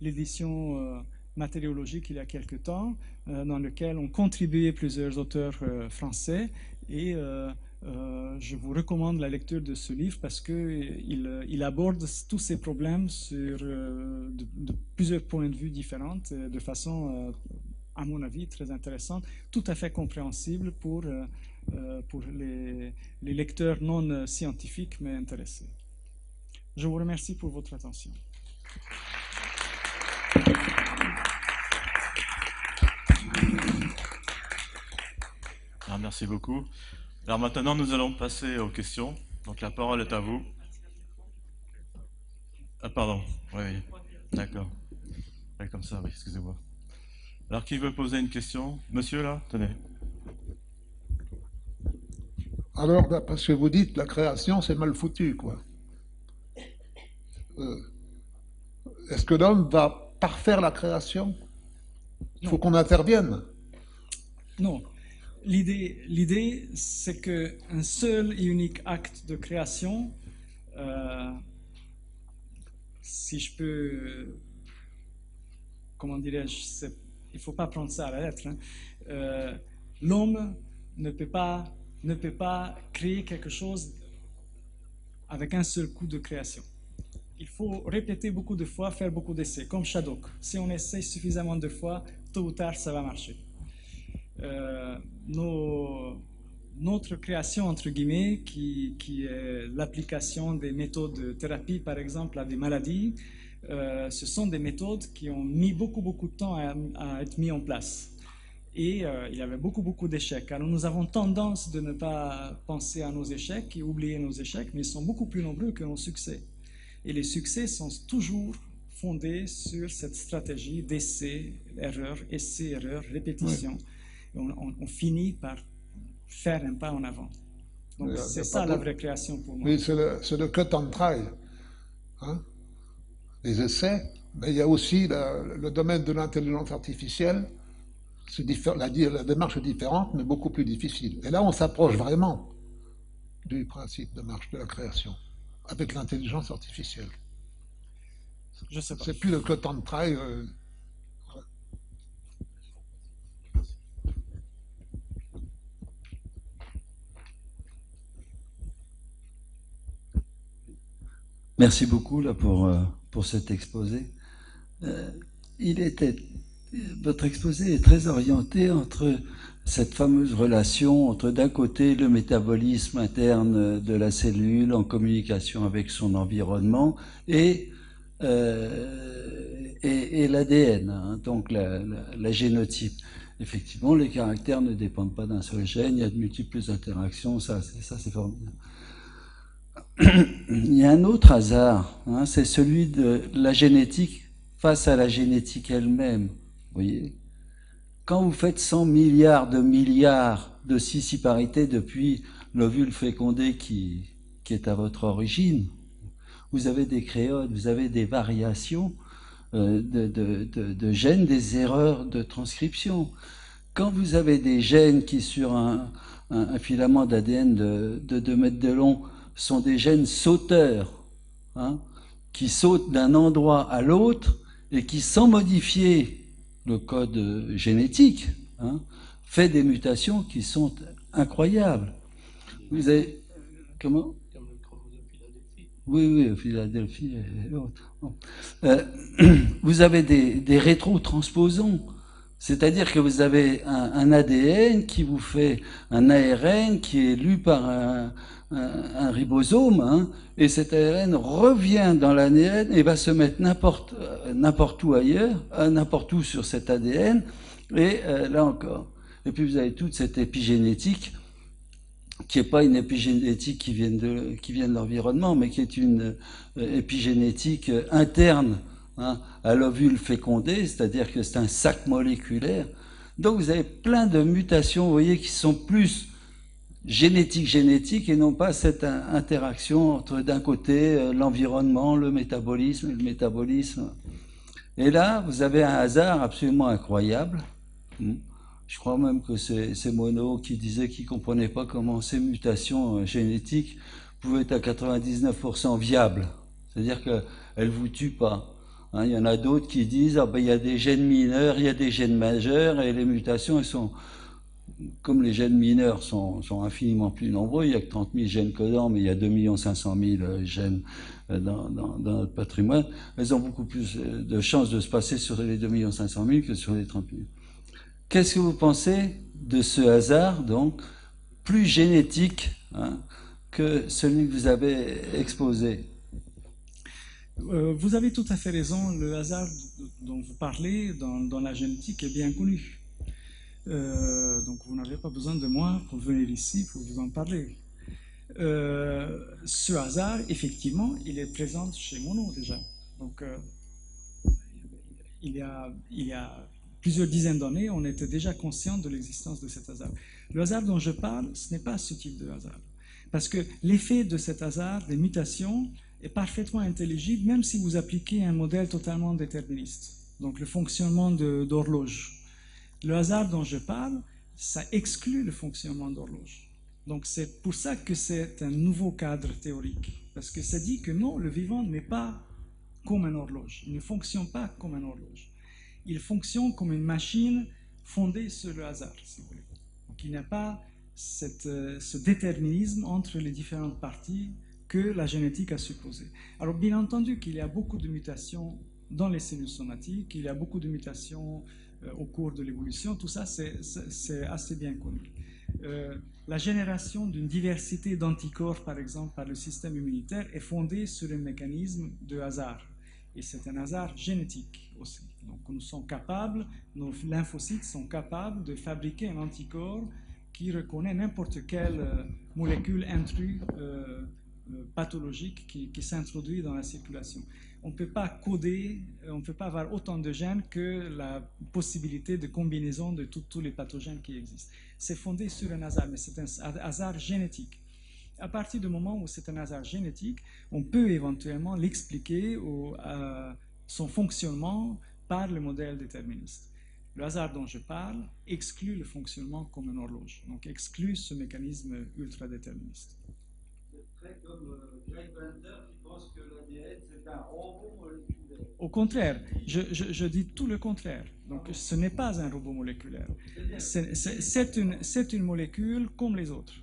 l'édition matériologique il y a quelque temps, dans lequel ont contribué plusieurs auteurs français. Et je vous recommande la lecture de ce livre parce qu'il aborde tous ces problèmes de plusieurs points de vue différents, de façon, à mon avis, très intéressante, tout à fait compréhensible pour les lecteurs non scientifiques mais intéressés. Je vous remercie pour votre attention. Alors, merci beaucoup. Alors maintenant, nous allons passer aux questions. Donc la parole est à vous. Ah pardon, oui, d'accord. Ouais, comme ça, oui, excusez-moi. Alors qui veut poser une question? Monsieur là, tenez. Alors, parce que vous dites la création, c'est mal foutu, quoi. Est-ce que l'homme va parfaire la création? Il faut qu'on intervienne. Non. L'idée, c'est qu'un seul et unique acte de création, si je peux, comment dirais-je, il ne faut pas prendre ça à la lettre, hein. L'homme ne peut pas créer quelque chose avec un seul coup de création. Il faut répéter beaucoup de fois, faire beaucoup d'essais, comme Shadok. Si on essaie suffisamment de fois, tôt ou tard, ça va marcher. Notre création, entre guillemets, qui est l'application des méthodes de thérapie, par exemple, à des maladies, ce sont des méthodes qui ont mis beaucoup de temps à être mises en place. Et il y avait beaucoup d'échecs. Alors nous avons tendance de ne pas penser à nos échecs et oublier nos échecs, mais ils sont beaucoup plus nombreux que nos succès. Et les succès sont toujours fondés sur cette stratégie d'essai, erreur, répétition. Oui. On finit par faire un pas en avant. Donc c'est ça la vraie création pour moi. Oui, c'est le cut and try. Hein? Les essais, mais il y a aussi le domaine de l'intelligence artificielle. La démarche est différente, mais beaucoup plus difficile. Et là, on s'approche vraiment du principe de marche de la création, avec l'intelligence artificielle. Je sais pas. C'est plus le cut and try. Merci beaucoup là, pour cet exposé. Votre exposé est très orienté entre cette fameuse relation entre d'un côté le métabolisme interne de la cellule en communication avec son environnement et l'ADN, hein, donc la génotype. Effectivement, les caractères ne dépendent pas d'un seul gène, il y a de multiples interactions, ça c'est formidable. il y a un autre hasard, hein, c'est celui de la génétique face à la génétique elle-même. Vous voyez, quand vous faites 100 milliards de scisiparités depuis l'ovule fécondé qui est à votre origine, vous avez des créoles, vous avez des variations de gènes, des erreurs de transcription. Quand vous avez des gènes qui, sur un filament d'ADN de 2 mètres de long, sont des gènes sauteurs, hein, qui sautent d'un endroit à l'autre et qui, sans modifier le code génétique, hein, fait des mutations qui sont incroyables. Vous avez... Comment ? Oui, Philadelphie et autres. Vous avez des rétrotransposons, c'est-à-dire que vous avez un ADN qui vous fait un ARN qui est lu par un ribosome, hein, et cet ARN revient dans l'ADN et va se mettre n'importe où ailleurs, n'importe où sur cet ADN, et là encore. Et puis vous avez toute cette épigénétique qui n'est pas une épigénétique qui vient de l'environnement, mais qui est une épigénétique interne, hein, à l'ovule fécondé, c'est-à-dire que c'est un sac moléculaire. Donc vous avez plein de mutations, vous voyez, qui sont plus génétiques et non pas cette interaction entre, d'un côté, l'environnement, le métabolisme et le métabolisme. Et là, vous avez un hasard absolument incroyable. Je crois même que c'est Monod qui disait qu'il ne comprenait pas comment ces mutations génétiques pouvaient être à 99% viables. C'est-à-dire qu'elles ne vous tuent pas. Hein, il y en a d'autres qui disent il y a des gènes mineurs, il y a des gènes majeurs, et les mutations, elles sont, comme les gènes mineurs sont infiniment plus nombreux, il n'y a que 30 000 gènes codants, mais il y a 2 500 000 gènes dans notre patrimoine, elles ont beaucoup plus de chances de se passer sur les 2 500 000 que sur les 30 000. Qu'est-ce que vous pensez de ce hasard, donc, plus génétique, hein, que celui que vous avez exposé? Vous avez tout à fait raison, le hasard dont vous parlez dans la génétique est bien connu. Donc vous n'avez pas besoin de moi pour venir ici pour vous en parler. Ce hasard, effectivement, il est présent chez Monod déjà. Donc il y a plusieurs dizaines d'années, on était déjà conscient de l'existence de cet hasard. Le hasard dont je parle, ce n'est pas ce type de hasard. Parce que l'effet de cet hasard, des mutations, est parfaitement intelligible, même si vous appliquez un modèle totalement déterministe. Donc le fonctionnement d'horloge. Le hasard dont je parle, ça exclut le fonctionnement d'horloge. Donc c'est pour ça que c'est un nouveau cadre théorique. Parce que ça dit que non, le vivant n'est pas comme une horloge. Il ne fonctionne pas comme une horloge. Il fonctionne comme une machine fondée sur le hasard, si vous voulez. Donc il n'y a pas ce déterminisme entre les différentes parties que la génétique a supposé. Alors bien entendu qu'il y a beaucoup de mutations dans les cellules somatiques, il y a beaucoup de mutations au cours de l'évolution, tout ça c'est assez bien connu. La génération d'une diversité d'anticorps, par exemple, par le système immunitaire, est fondée sur un mécanisme de hasard. Et c'est un hasard génétique aussi. Donc nous sommes capables, nos lymphocytes sont capables de fabriquer un anticorps qui reconnaît n'importe quelle molécule intrus pathologique qui s'introduit dans la circulation. On ne peut pas coder, on ne peut pas avoir autant de gènes que la possibilité de combinaison de tous les pathogènes qui existent. C'est fondé sur un hasard, mais c'est un hasard génétique. À partir du moment où c'est un hasard génétique, on peut éventuellement l'expliquer son fonctionnement par le modèle déterministe. Le hasard dont je parle exclut le fonctionnement comme une horloge, donc exclut ce mécanisme ultra-déterministe. C'est très comme Greg Bender qui pense que l'ADN c'est un robot moléculaire. Au contraire, je dis tout le contraire. Donc ce n'est pas un robot moléculaire. C'est une molécule comme les autres.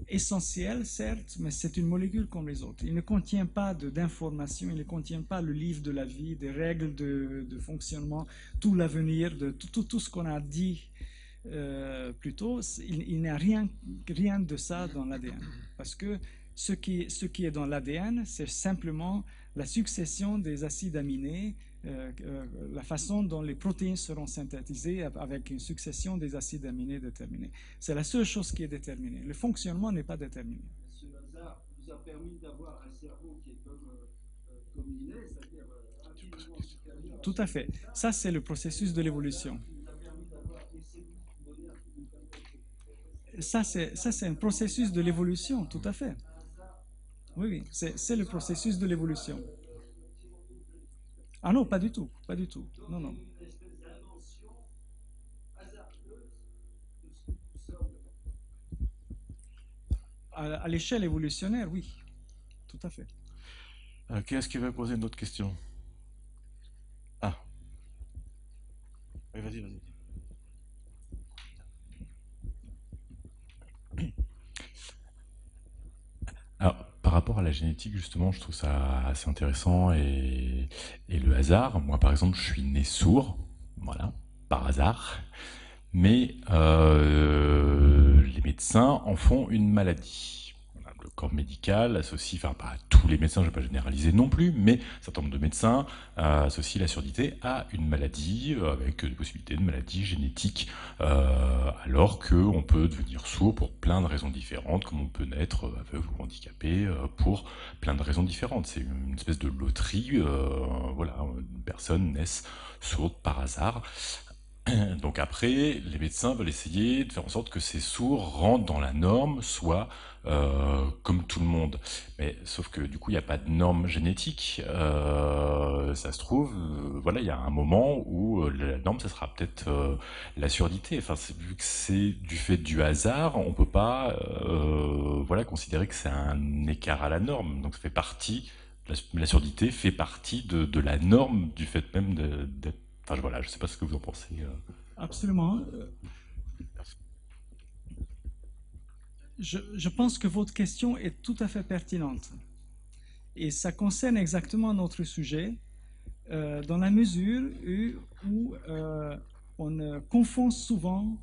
Essentielle, certes, mais c'est une molécule comme les autres. Il ne contient pas d'informations, il ne contient pas le livre de la vie, des règles de fonctionnement, tout l'avenir, tout ce qu'on a dit plus tôt. Il n'y a rien de ça dans l'ADN. Parce que ce qui est dans l'ADN, c'est simplement la succession des acides aminés, la façon dont les protéines seront synthétisées avec une succession des acides aminés déterminés. C'est la seule chose qui est déterminée. Le fonctionnement n'est pas déterminé. Monsieur Lazare, vous a permis d'avoir un cerveau qui est comme il est, c'est-à-dire infiniment supérieur. Tout à fait. Ça, c'est le processus de l'évolution. Ça, c'est un processus de l'évolution, tout à fait. Oui, oui, c'est le processus de l'évolution. Ah non, pas du tout, pas du tout. Non, non. À l'échelle évolutionnaire, oui, tout à fait. Qui est-ce qui veut poser une autre question? Ah. Oui, vas-y, vas-y. Alors, par rapport à la génétique, justement, je trouve ça assez intéressant et le hasard. Moi, par exemple, je suis né sourd, voilà, par hasard, mais les médecins en font une maladie. Voilà, le corps médical associe, enfin pas tous les médecins, je ne vais pas généraliser non plus, mais un certain nombre de médecins associent la surdité à une maladie avec des possibilités de maladie génétique, alors qu'on peut devenir sourd pour plein de raisons différentes, comme on peut naître aveugle ou handicapé pour plein de raisons différentes. C'est une espèce de loterie, voilà, une personne naisse sourde par hasard. Donc après, les médecins veulent essayer de faire en sorte que ces sourds rentrent dans la norme, soit comme tout le monde. Mais sauf que du coup, il n'y a pas de norme génétique. Ça se trouve, voilà, il y a un moment où la norme, ça sera peut-être la surdité. Enfin, vu que c'est du fait du hasard, on peut pas, voilà, considérer que c'est un écart à la norme. Donc ça fait partie, la surdité fait partie de la norme du fait même d'être. Enfin, voilà, je ne sais pas ce que vous en pensez. Absolument. Je pense que votre question est tout à fait pertinente. Et ça concerne exactement notre sujet, dans la mesure où on confond souvent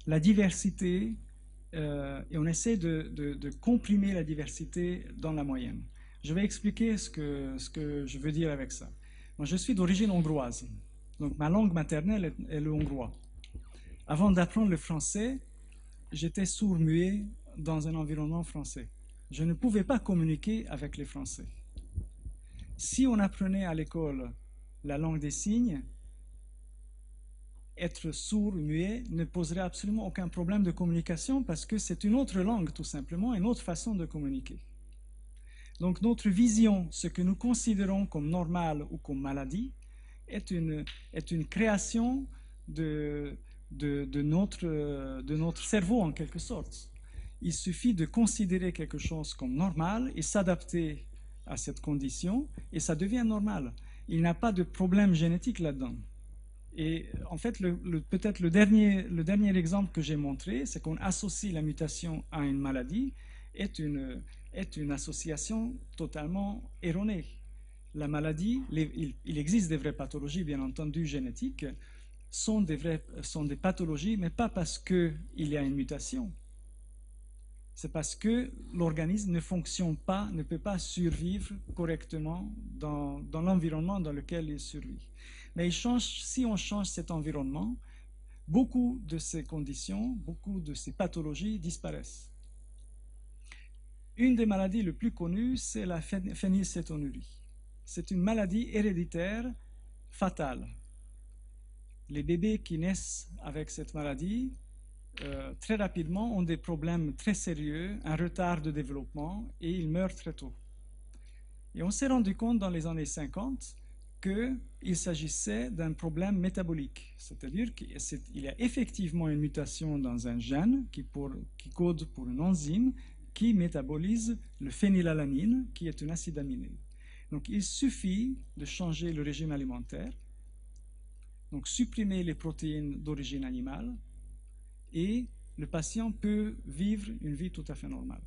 la diversité et on essaie de comprimer la diversité dans la moyenne. Je vais expliquer ce que je veux dire avec ça. Moi, je suis d'origine hongroise. Donc ma langue maternelle est le hongrois. Avant d'apprendre le français, j'étais sourd-muet dans un environnement français. Je ne pouvais pas communiquer avec les Français. Si on apprenait à l'école la langue des signes, être sourd-muet ne poserait absolument aucun problème de communication parce que c'est une autre langue tout simplement, une autre façon de communiquer. Donc notre vision, ce que nous considérons comme normal ou comme maladie, est une création de notre cerveau en quelque sorte. Il suffit de considérer quelque chose comme normal et s'adapter à cette condition et ça devient normal. Il n'y a pas de problème génétique là-dedans. Et en fait, peut-être le dernier exemple que j'ai montré, c'est qu'on associe la mutation à une maladie, est une association totalement erronée. La maladie, il existe des vraies pathologies, bien entendu, génétiques, sont des pathologies, mais pas parce qu'il y a une mutation. C'est parce que l'organisme ne fonctionne pas, ne peut pas survivre correctement dans l'environnement dans lequel il survit. Mais si on change cet environnement, beaucoup de ces conditions, beaucoup de ces pathologies disparaissent. Une des maladies les plus connues, c'est la phénylcétonurie. C'est une maladie héréditaire fatale. Les bébés qui naissent avec cette maladie, très rapidement, ont des problèmes très sérieux, un retard de développement, et ils meurent très tôt. Et on s'est rendu compte dans les années 50 qu'il s'agissait d'un problème métabolique, c'est-à-dire qu'il y a effectivement une mutation dans un gène qui code pour une enzyme qui métabolise le phénylalanine, qui est un acide aminé. Donc il suffit de changer le régime alimentaire, donc supprimer les protéines d'origine animale, et le patient peut vivre une vie tout à fait normale.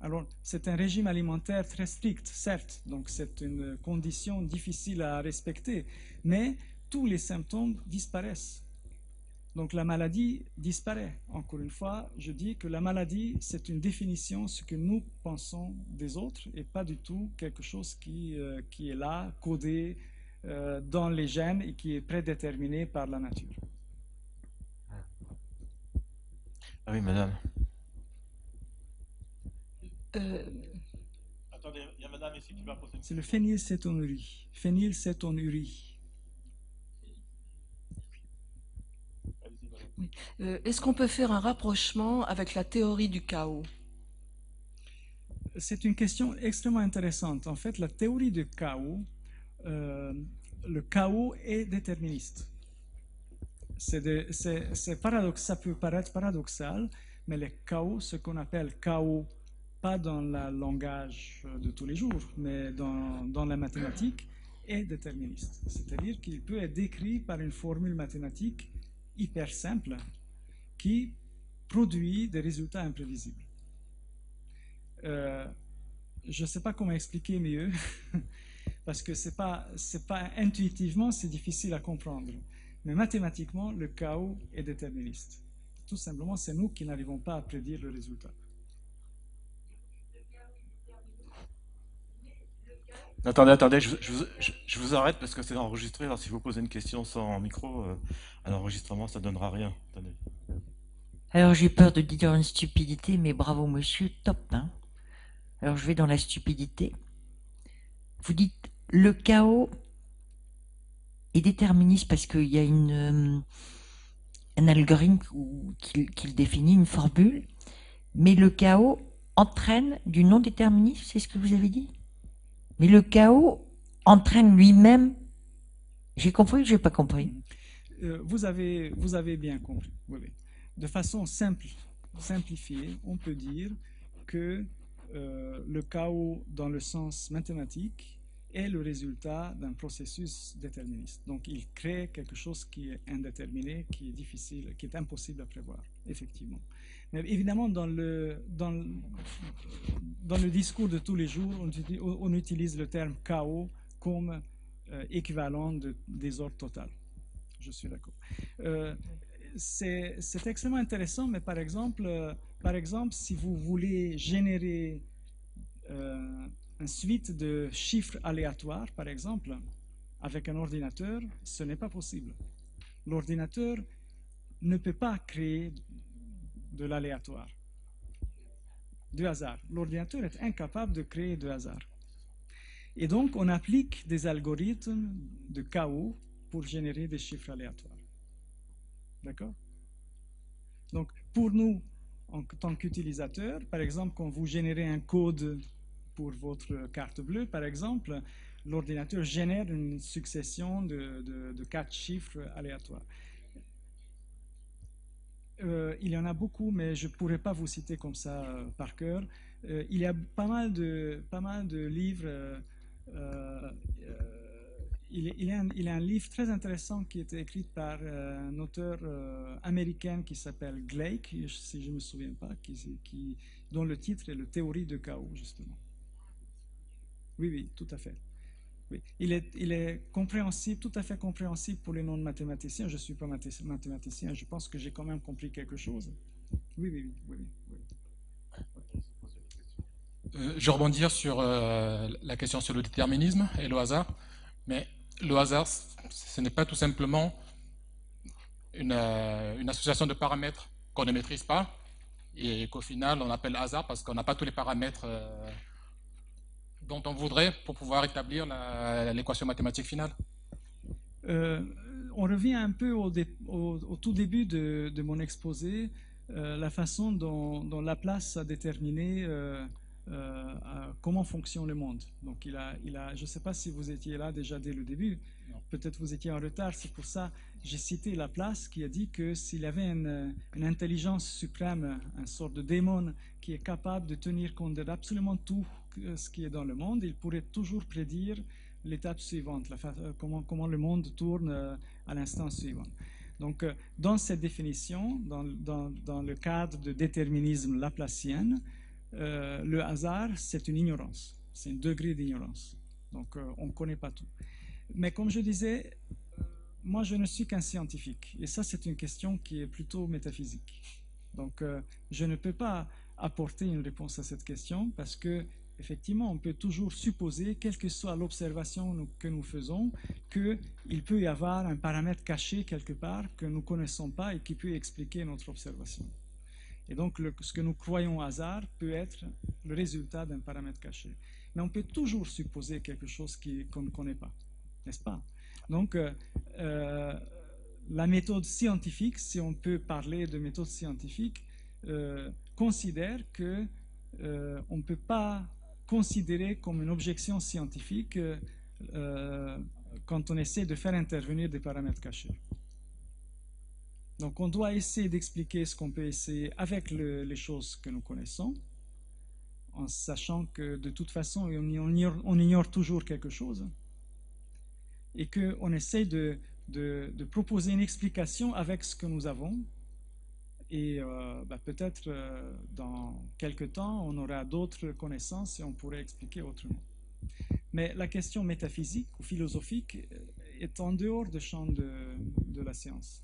Alors, c'est un régime alimentaire très strict, certes, donc c'est une condition difficile à respecter, mais tous les symptômes disparaissent. Donc la maladie disparaît. Encore une fois, je dis que la maladie, c'est une définition, ce que nous pensons des autres, et pas du tout quelque chose qui est là, codé dans les gènes et qui est prédéterminé par la nature. Ah oui, madame. Attendez, il y a madame ici qui va poser une C'est le question. phénylcétonurie. Phénylcétonurie. Allez-y, madame. Oui. Est-ce qu'on peut faire un rapprochement avec la théorie du chaos? C'est une question extrêmement intéressante. En fait, la théorie du chaos, le chaos est déterministe. Ça peut paraître paradoxal, mais le chaos, ce qu'on appelle chaos, pas dans le langage de tous les jours, mais dans la mathématique, est déterministe. C'est-à-dire qu'il peut être décrit par une formule mathématique hyper simple qui produit des résultats imprévisibles. Je ne sais pas comment expliquer mieux, parce que c'est pas intuitivement, c'est difficile à comprendre. Mais mathématiquement, le chaos est déterministe. Tout simplement, c'est nous qui n'arrivons pas à prédire le résultat. Attendez, je vous arrête parce que c'est enregistré. Alors si vous posez une question sans micro, à l'enregistrement, ça ne donnera rien. Attendez. Alors j'ai peur de dire une stupidité, mais bravo monsieur, top. Hein. Alors je vais dans la stupidité. Vous dites le chaos est déterministe parce qu'il y a un algorithme qui le définit, une formule, mais le chaos entraîne du non-déterminisme, c'est ce que vous avez dit? Mais le chaos entraîne lui-même. J'ai compris ou j'ai pas compris? Vous avez bien compris. Oui, oui. De façon simplifiée, on peut dire que le chaos dans le sens mathématique est le résultat d'un processus déterministe. Donc il crée quelque chose qui est indéterminé, qui est difficile, qui est impossible à prévoir, effectivement. Mais évidemment, dans le discours de tous les jours, on utilise le terme chaos comme équivalent de désordre total. Je suis d'accord. C'est extrêmement intéressant, mais par exemple, si vous voulez générer une suite de chiffres aléatoires, par exemple, avec un ordinateur, ce n'est pas possible. L'ordinateur ne peut pas créer de l'aléatoire, du hasard. L'ordinateur est incapable de créer de hasard. Et donc, on applique des algorithmes de chaos pour générer des chiffres aléatoires. D'accord? Donc, pour nous, en tant qu'utilisateurs, par exemple, quand vous générez un code pour votre carte bleue, par exemple, l'ordinateur génère une succession de 4 chiffres aléatoires. Il y en a beaucoup, mais je ne pourrais pas vous citer comme ça par cœur. Il y a pas mal de livres. Il y a un livre très intéressant qui a été écrit par un auteur américain qui s'appelle Gleick, si je ne me souviens pas, dont le titre est « Le théorie de chaos », justement. Oui, oui, tout à fait. Oui. Il est compréhensible, tout à fait compréhensible pour les non-mathématiciens. Je ne suis pas mathématicien, je pense que j'ai quand même compris quelque chose. Oui, oui, oui. Je rebondir sur la question sur le déterminisme et le hasard. Mais le hasard, ce n'est pas tout simplement une association de paramètres qu'on ne maîtrise pas et qu'au final on appelle hasard parce qu'on n'a pas tous les paramètres dont on voudrait pour pouvoir établir l'équation mathématique finale. On revient un peu au tout début de mon exposé, la façon dont Laplace a déterminé comment fonctionne le monde. Donc je ne sais pas si vous étiez là déjà dès le début, peut-être vous étiez en retard, c'est pour ça j'ai cité Laplace qui a dit que s'il y avait une intelligence suprême, une sorte de démon qui est capable de tenir compte d'absolument tout ce qui est dans le monde, il pourrait toujours prédire l'étape suivante, comment le monde tourne à l'instant suivant. Donc, dans cette définition, dans le cadre de déterminisme laplacien, le hasard, c'est une ignorance, c'est un degré d'ignorance. Donc, on ne connaît pas tout. Mais comme je disais, moi, je ne suis qu'un scientifique. Et ça, c'est une question qui est plutôt métaphysique. Donc, je ne peux pas apporter une réponse à cette question parce que, effectivement, on peut toujours supposer, quelle que soit l'observation que nous faisons, qu'il peut y avoir un paramètre caché quelque part que nous ne connaissons pas et qui peut expliquer notre observation. Et donc, ce que nous croyons hasard peut être le résultat d'un paramètre caché. Mais on peut toujours supposer quelque chose qu'on ne connaît pas, n'est-ce pas? Donc, la méthode scientifique, si on peut parler de méthode scientifique, considère que on ne peut pas considérer comme une objection scientifique quand on essaie de faire intervenir des paramètres cachés. Donc on doit essayer d'expliquer ce qu'on peut essayer avec les choses que nous connaissons, en sachant que de toute façon on ignore toujours quelque chose, et qu'on essaye de proposer une explication avec ce que nous avons, et peut-être dans quelques temps on aura d'autres connaissances et on pourrait expliquer autrement. Mais la question métaphysique ou philosophique est en dehors du champ de la science.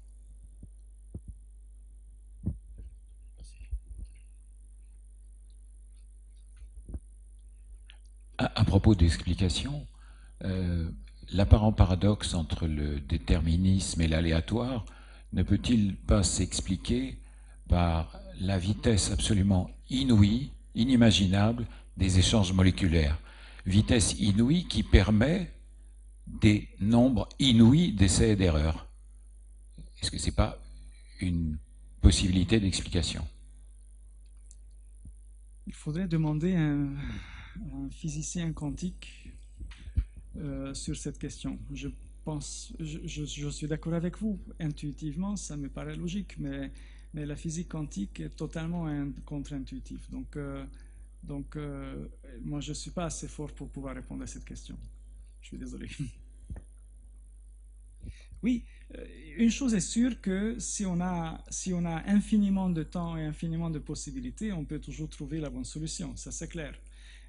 À propos d'explication, l'apparent paradoxe entre le déterminisme et l'aléatoire ne peut-il pas s'expliquer par la vitesse absolument inouïe, inimaginable des échanges moléculaires? Vitesse inouïe qui permet des nombres inouïs d'essais et d'erreurs. Est-ce que ce n'est pas une possibilité d'explication? Il faudrait demander à un physicien quantique sur cette question. Je suis d'accord avec vous. Intuitivement, ça me paraît logique, mais la physique quantique est totalement contre-intuitive. Donc, moi, je ne suis pas assez fort pour pouvoir répondre à cette question. Je suis désolé. Oui, une chose est sûre que si on a infiniment de temps et infiniment de possibilités, on peut toujours trouver la bonne solution, ça c'est clair.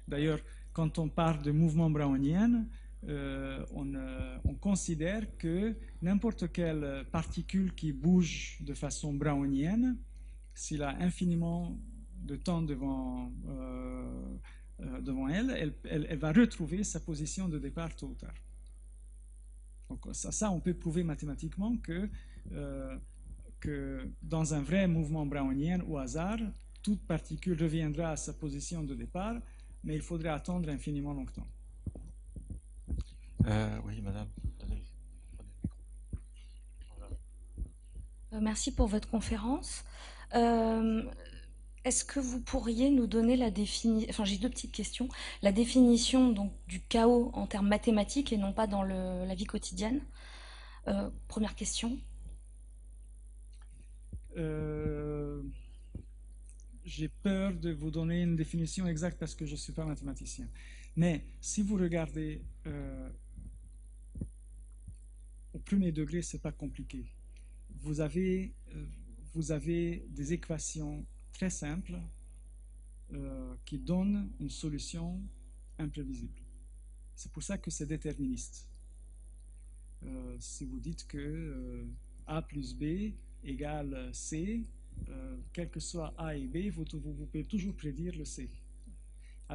D'ailleurs, quand on parle de mouvement brownien, on considère que n'importe quelle particule qui bouge de façon brownienne, s'il a infiniment de temps devant elle va retrouver sa position de départ tôt ou tard. Donc ça, on peut prouver mathématiquement que dans un vrai mouvement brownien au hasard, toute particule reviendra à sa position de départ, mais il faudrait attendre infiniment longtemps. Oui, madame. Merci pour votre conférence. Est-ce que vous pourriez nous donner la définition, enfin j'ai deux petites questions, la définition donc, du chaos en termes mathématiques et non pas dans la vie quotidienne? Première question. J'ai peur de vous donner une définition exacte parce que je ne suis pas mathématicien. Mais si vous regardez au premier degré, ce n'est pas compliqué. Vous avez des équations très simples qui donnent une solution imprévisible. C'est pour ça que c'est déterministe. Si vous dites que A plus B égale C, quel que soit A et B, vous pouvez toujours prédire le C.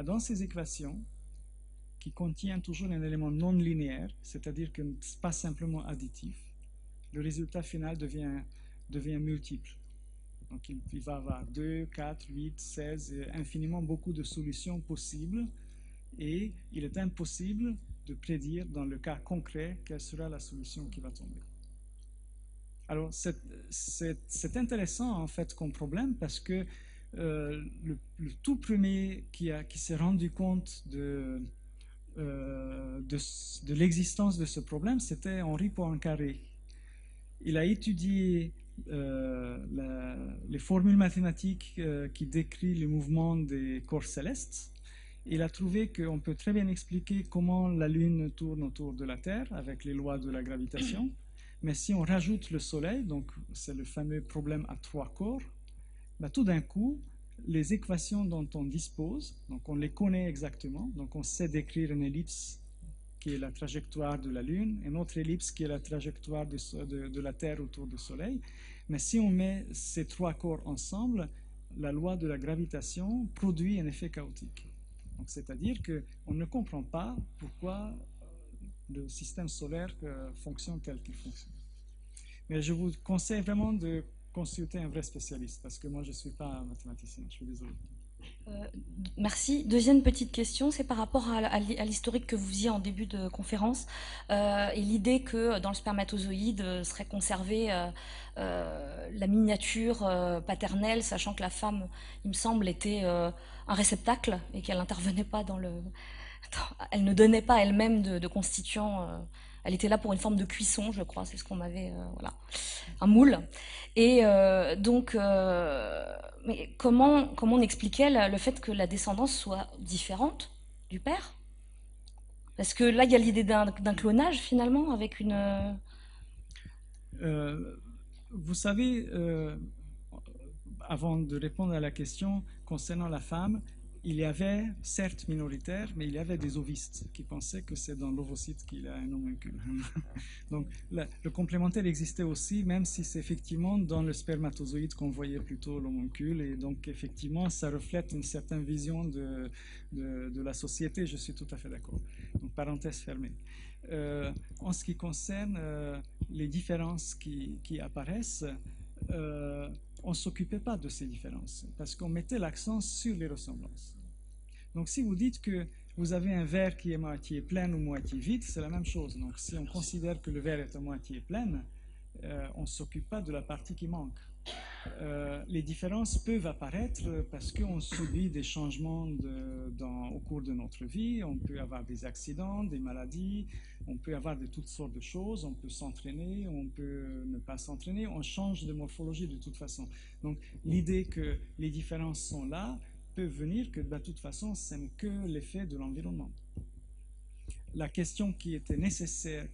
Dans ces équations, qui contiennent toujours un élément non linéaire, c'est-à-dire que ce n'est pas simplement additif, le résultat final devient multiple. Donc il va avoir 2, 4, 8, 16, infiniment beaucoup de solutions possibles, et il est impossible de prédire dans le cas concret quelle sera la solution qui va tomber. Alors c'est intéressant en fait comme problème parce que le tout premier qui s'est rendu compte de l'existence de ce problème, c'était Henri Poincaré. Il a étudié les formules mathématiques qui décrivent le mouvement des corps célestes. Il a trouvé qu'on peut très bien expliquer comment la Lune tourne autour de la Terre avec les lois de la gravitation. Mais si on rajoute le Soleil, donc c'est le fameux problème à 3 corps, tout d'un coup, les équations dont on dispose, donc on les connaît exactement, donc on sait décrire une ellipse qui est la trajectoire de la Lune, une autre ellipse qui est la trajectoire de la Terre autour du Soleil. Mais si on met ces 3 corps ensemble, la loi de la gravitation produit un effet chaotique. C'est-à-dire qu'on ne comprend pas pourquoi le système solaire fonctionne tel qu'il fonctionne. Mais je vous conseille vraiment de consulter un vrai spécialiste, parce que moi je ne suis pas un mathématicien, je suis désolé. Merci. Deuxième petite question, c'est par rapport à l'historique que vous faisiez en début de conférence et l'idée que dans le spermatozoïde serait conservée la miniature paternelle, sachant que la femme, il me semble, était un réceptacle et qu'elle n'intervenait pas elle ne donnait pas elle-même de constituant. Elle était là pour une forme de cuisson, je crois, c'est ce qu'on m'avait, voilà, un moule. Et mais comment on expliquait le fait que la descendance soit différente du père? Parce que là, il y a l'idée d'un clonage finalement avec une. Vous savez, avant de répondre à la question concernant la femme, il y avait, certes minoritaire, mais il y avait des ovistes qui pensaient que c'est dans l'ovocyte qu'il a un homuncule. Donc le complémentaire existait aussi, même si c'est effectivement dans le spermatozoïde qu'on voyait plutôt l'homuncule, et donc effectivement ça reflète une certaine vision de la société, je suis tout à fait d'accord. Donc parenthèse fermée. En ce qui concerne les différences qui apparaissent, on ne s'occupait pas de ces différences parce qu'on mettait l'accent sur les ressemblances. Donc si vous dites que vous avez un verre qui est moitié plein ou moitié vide, c'est la même chose. Donc si on considère que le verre est à moitié plein, on ne s'occupe pas de la partie qui manque. Les différences peuvent apparaître parce qu'on subit des changements au cours de notre vie. On peut avoir des accidents, des maladies, on peut avoir de toutes sortes de choses, on peut s'entraîner, on peut ne pas s'entraîner, on change de morphologie de toute façon. Donc l'idée que les différences sont là peut venir que de toute façon ce n'est que l'effet de l'environnement. La question qui était nécessaire,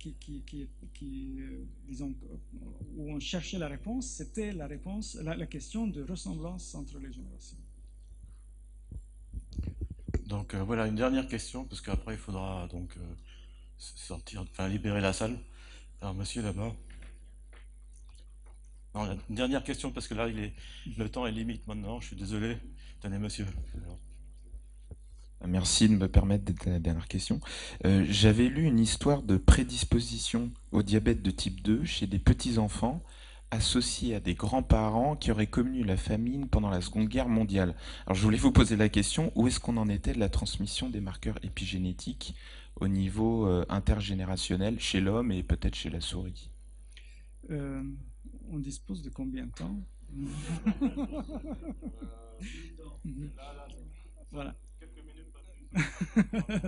disons, où on cherchait la réponse, c'était la question de ressemblance entre les générations. Donc voilà, une dernière question, parce qu'après il faudra donc libérer la salle. Alors monsieur là-bas. Une dernière question, parce que là le temps est limite maintenant, je suis désolé. Tenez monsieur. Alors. Merci de me permettre d'être la dernière question. J'avais lu une histoire de prédisposition au diabète de type 2 chez des petits-enfants associés à des grands-parents qui auraient connu la famine pendant la Seconde Guerre mondiale. Alors je voulais vous poser la question, où est-ce qu'on en était de la transmission des marqueurs épigénétiques au niveau intergénérationnel chez l'homme et peut-être chez la souris? On dispose de combien de temps? Voilà.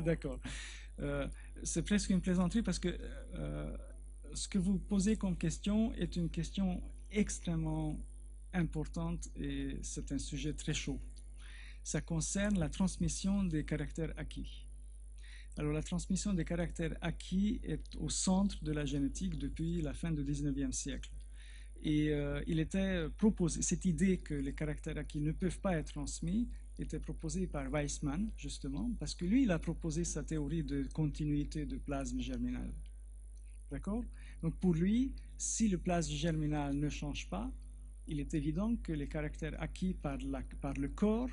D'accord. C'est presque une plaisanterie parce que ce que vous posez comme question est une question extrêmement importante et c'est un sujet très chaud. Ça concerne la transmission des caractères acquis. Alors la transmission des caractères acquis est au centre de la génétique depuis la fin du 19e siècle. Et il était proposé, cette idée que les caractères acquis ne peuvent pas être transmis était proposée par Weissmann, justement, parce que lui, il a proposé sa théorie de continuité de plasme germinal. D'accord? Donc pour lui, si le plasme germinal ne change pas, il est évident que les caractères acquis par le corps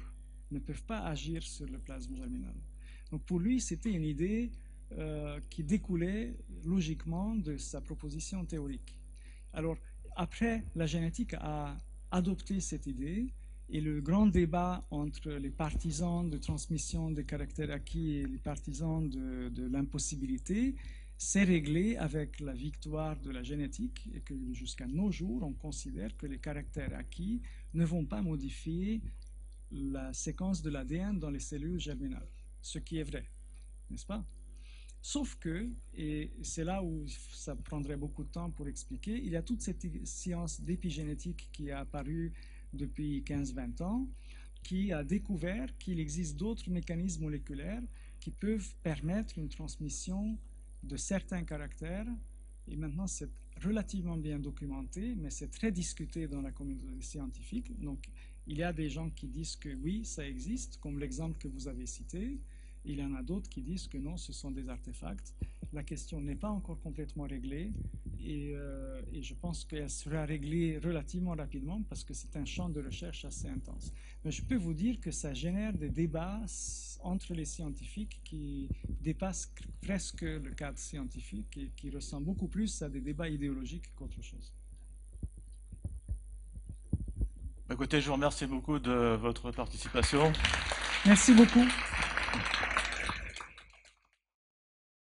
ne peuvent pas agir sur le plasme germinal. Donc pour lui, c'était une idée qui découlait logiquement de sa proposition théorique. Alors, après, la génétique a adopté cette idée et le grand débat entre les partisans de transmission des caractères acquis et les partisans de l'impossibilité s'est réglé avec la victoire de la génétique et que jusqu'à nos jours, on considère que les caractères acquis ne vont pas modifier la séquence de l'ADN dans les cellules germinales, ce qui est vrai, n'est-ce pas? Sauf que, et c'est là où ça prendrait beaucoup de temps pour expliquer, il y a toute cette science d'épigénétique qui est apparue depuis 15-20 ans, qui a découvert qu'il existe d'autres mécanismes moléculaires qui peuvent permettre une transmission de certains caractères. Et maintenant, c'est relativement bien documenté, mais c'est très discuté dans la communauté scientifique. Donc, il y a des gens qui disent que oui, ça existe, comme l'exemple que vous avez cité. Il y en a d'autres qui disent que non, ce sont des artefacts. La question n'est pas encore complètement réglée et je pense qu'elle sera réglée relativement rapidement parce que c'est un champ de recherche assez intense. Mais je peux vous dire que ça génère des débats entre les scientifiques qui dépassent presque le cadre scientifique et qui ressemblent beaucoup plus à des débats idéologiques qu'autre chose. Écoutez, je vous remercie beaucoup de votre participation. Merci beaucoup.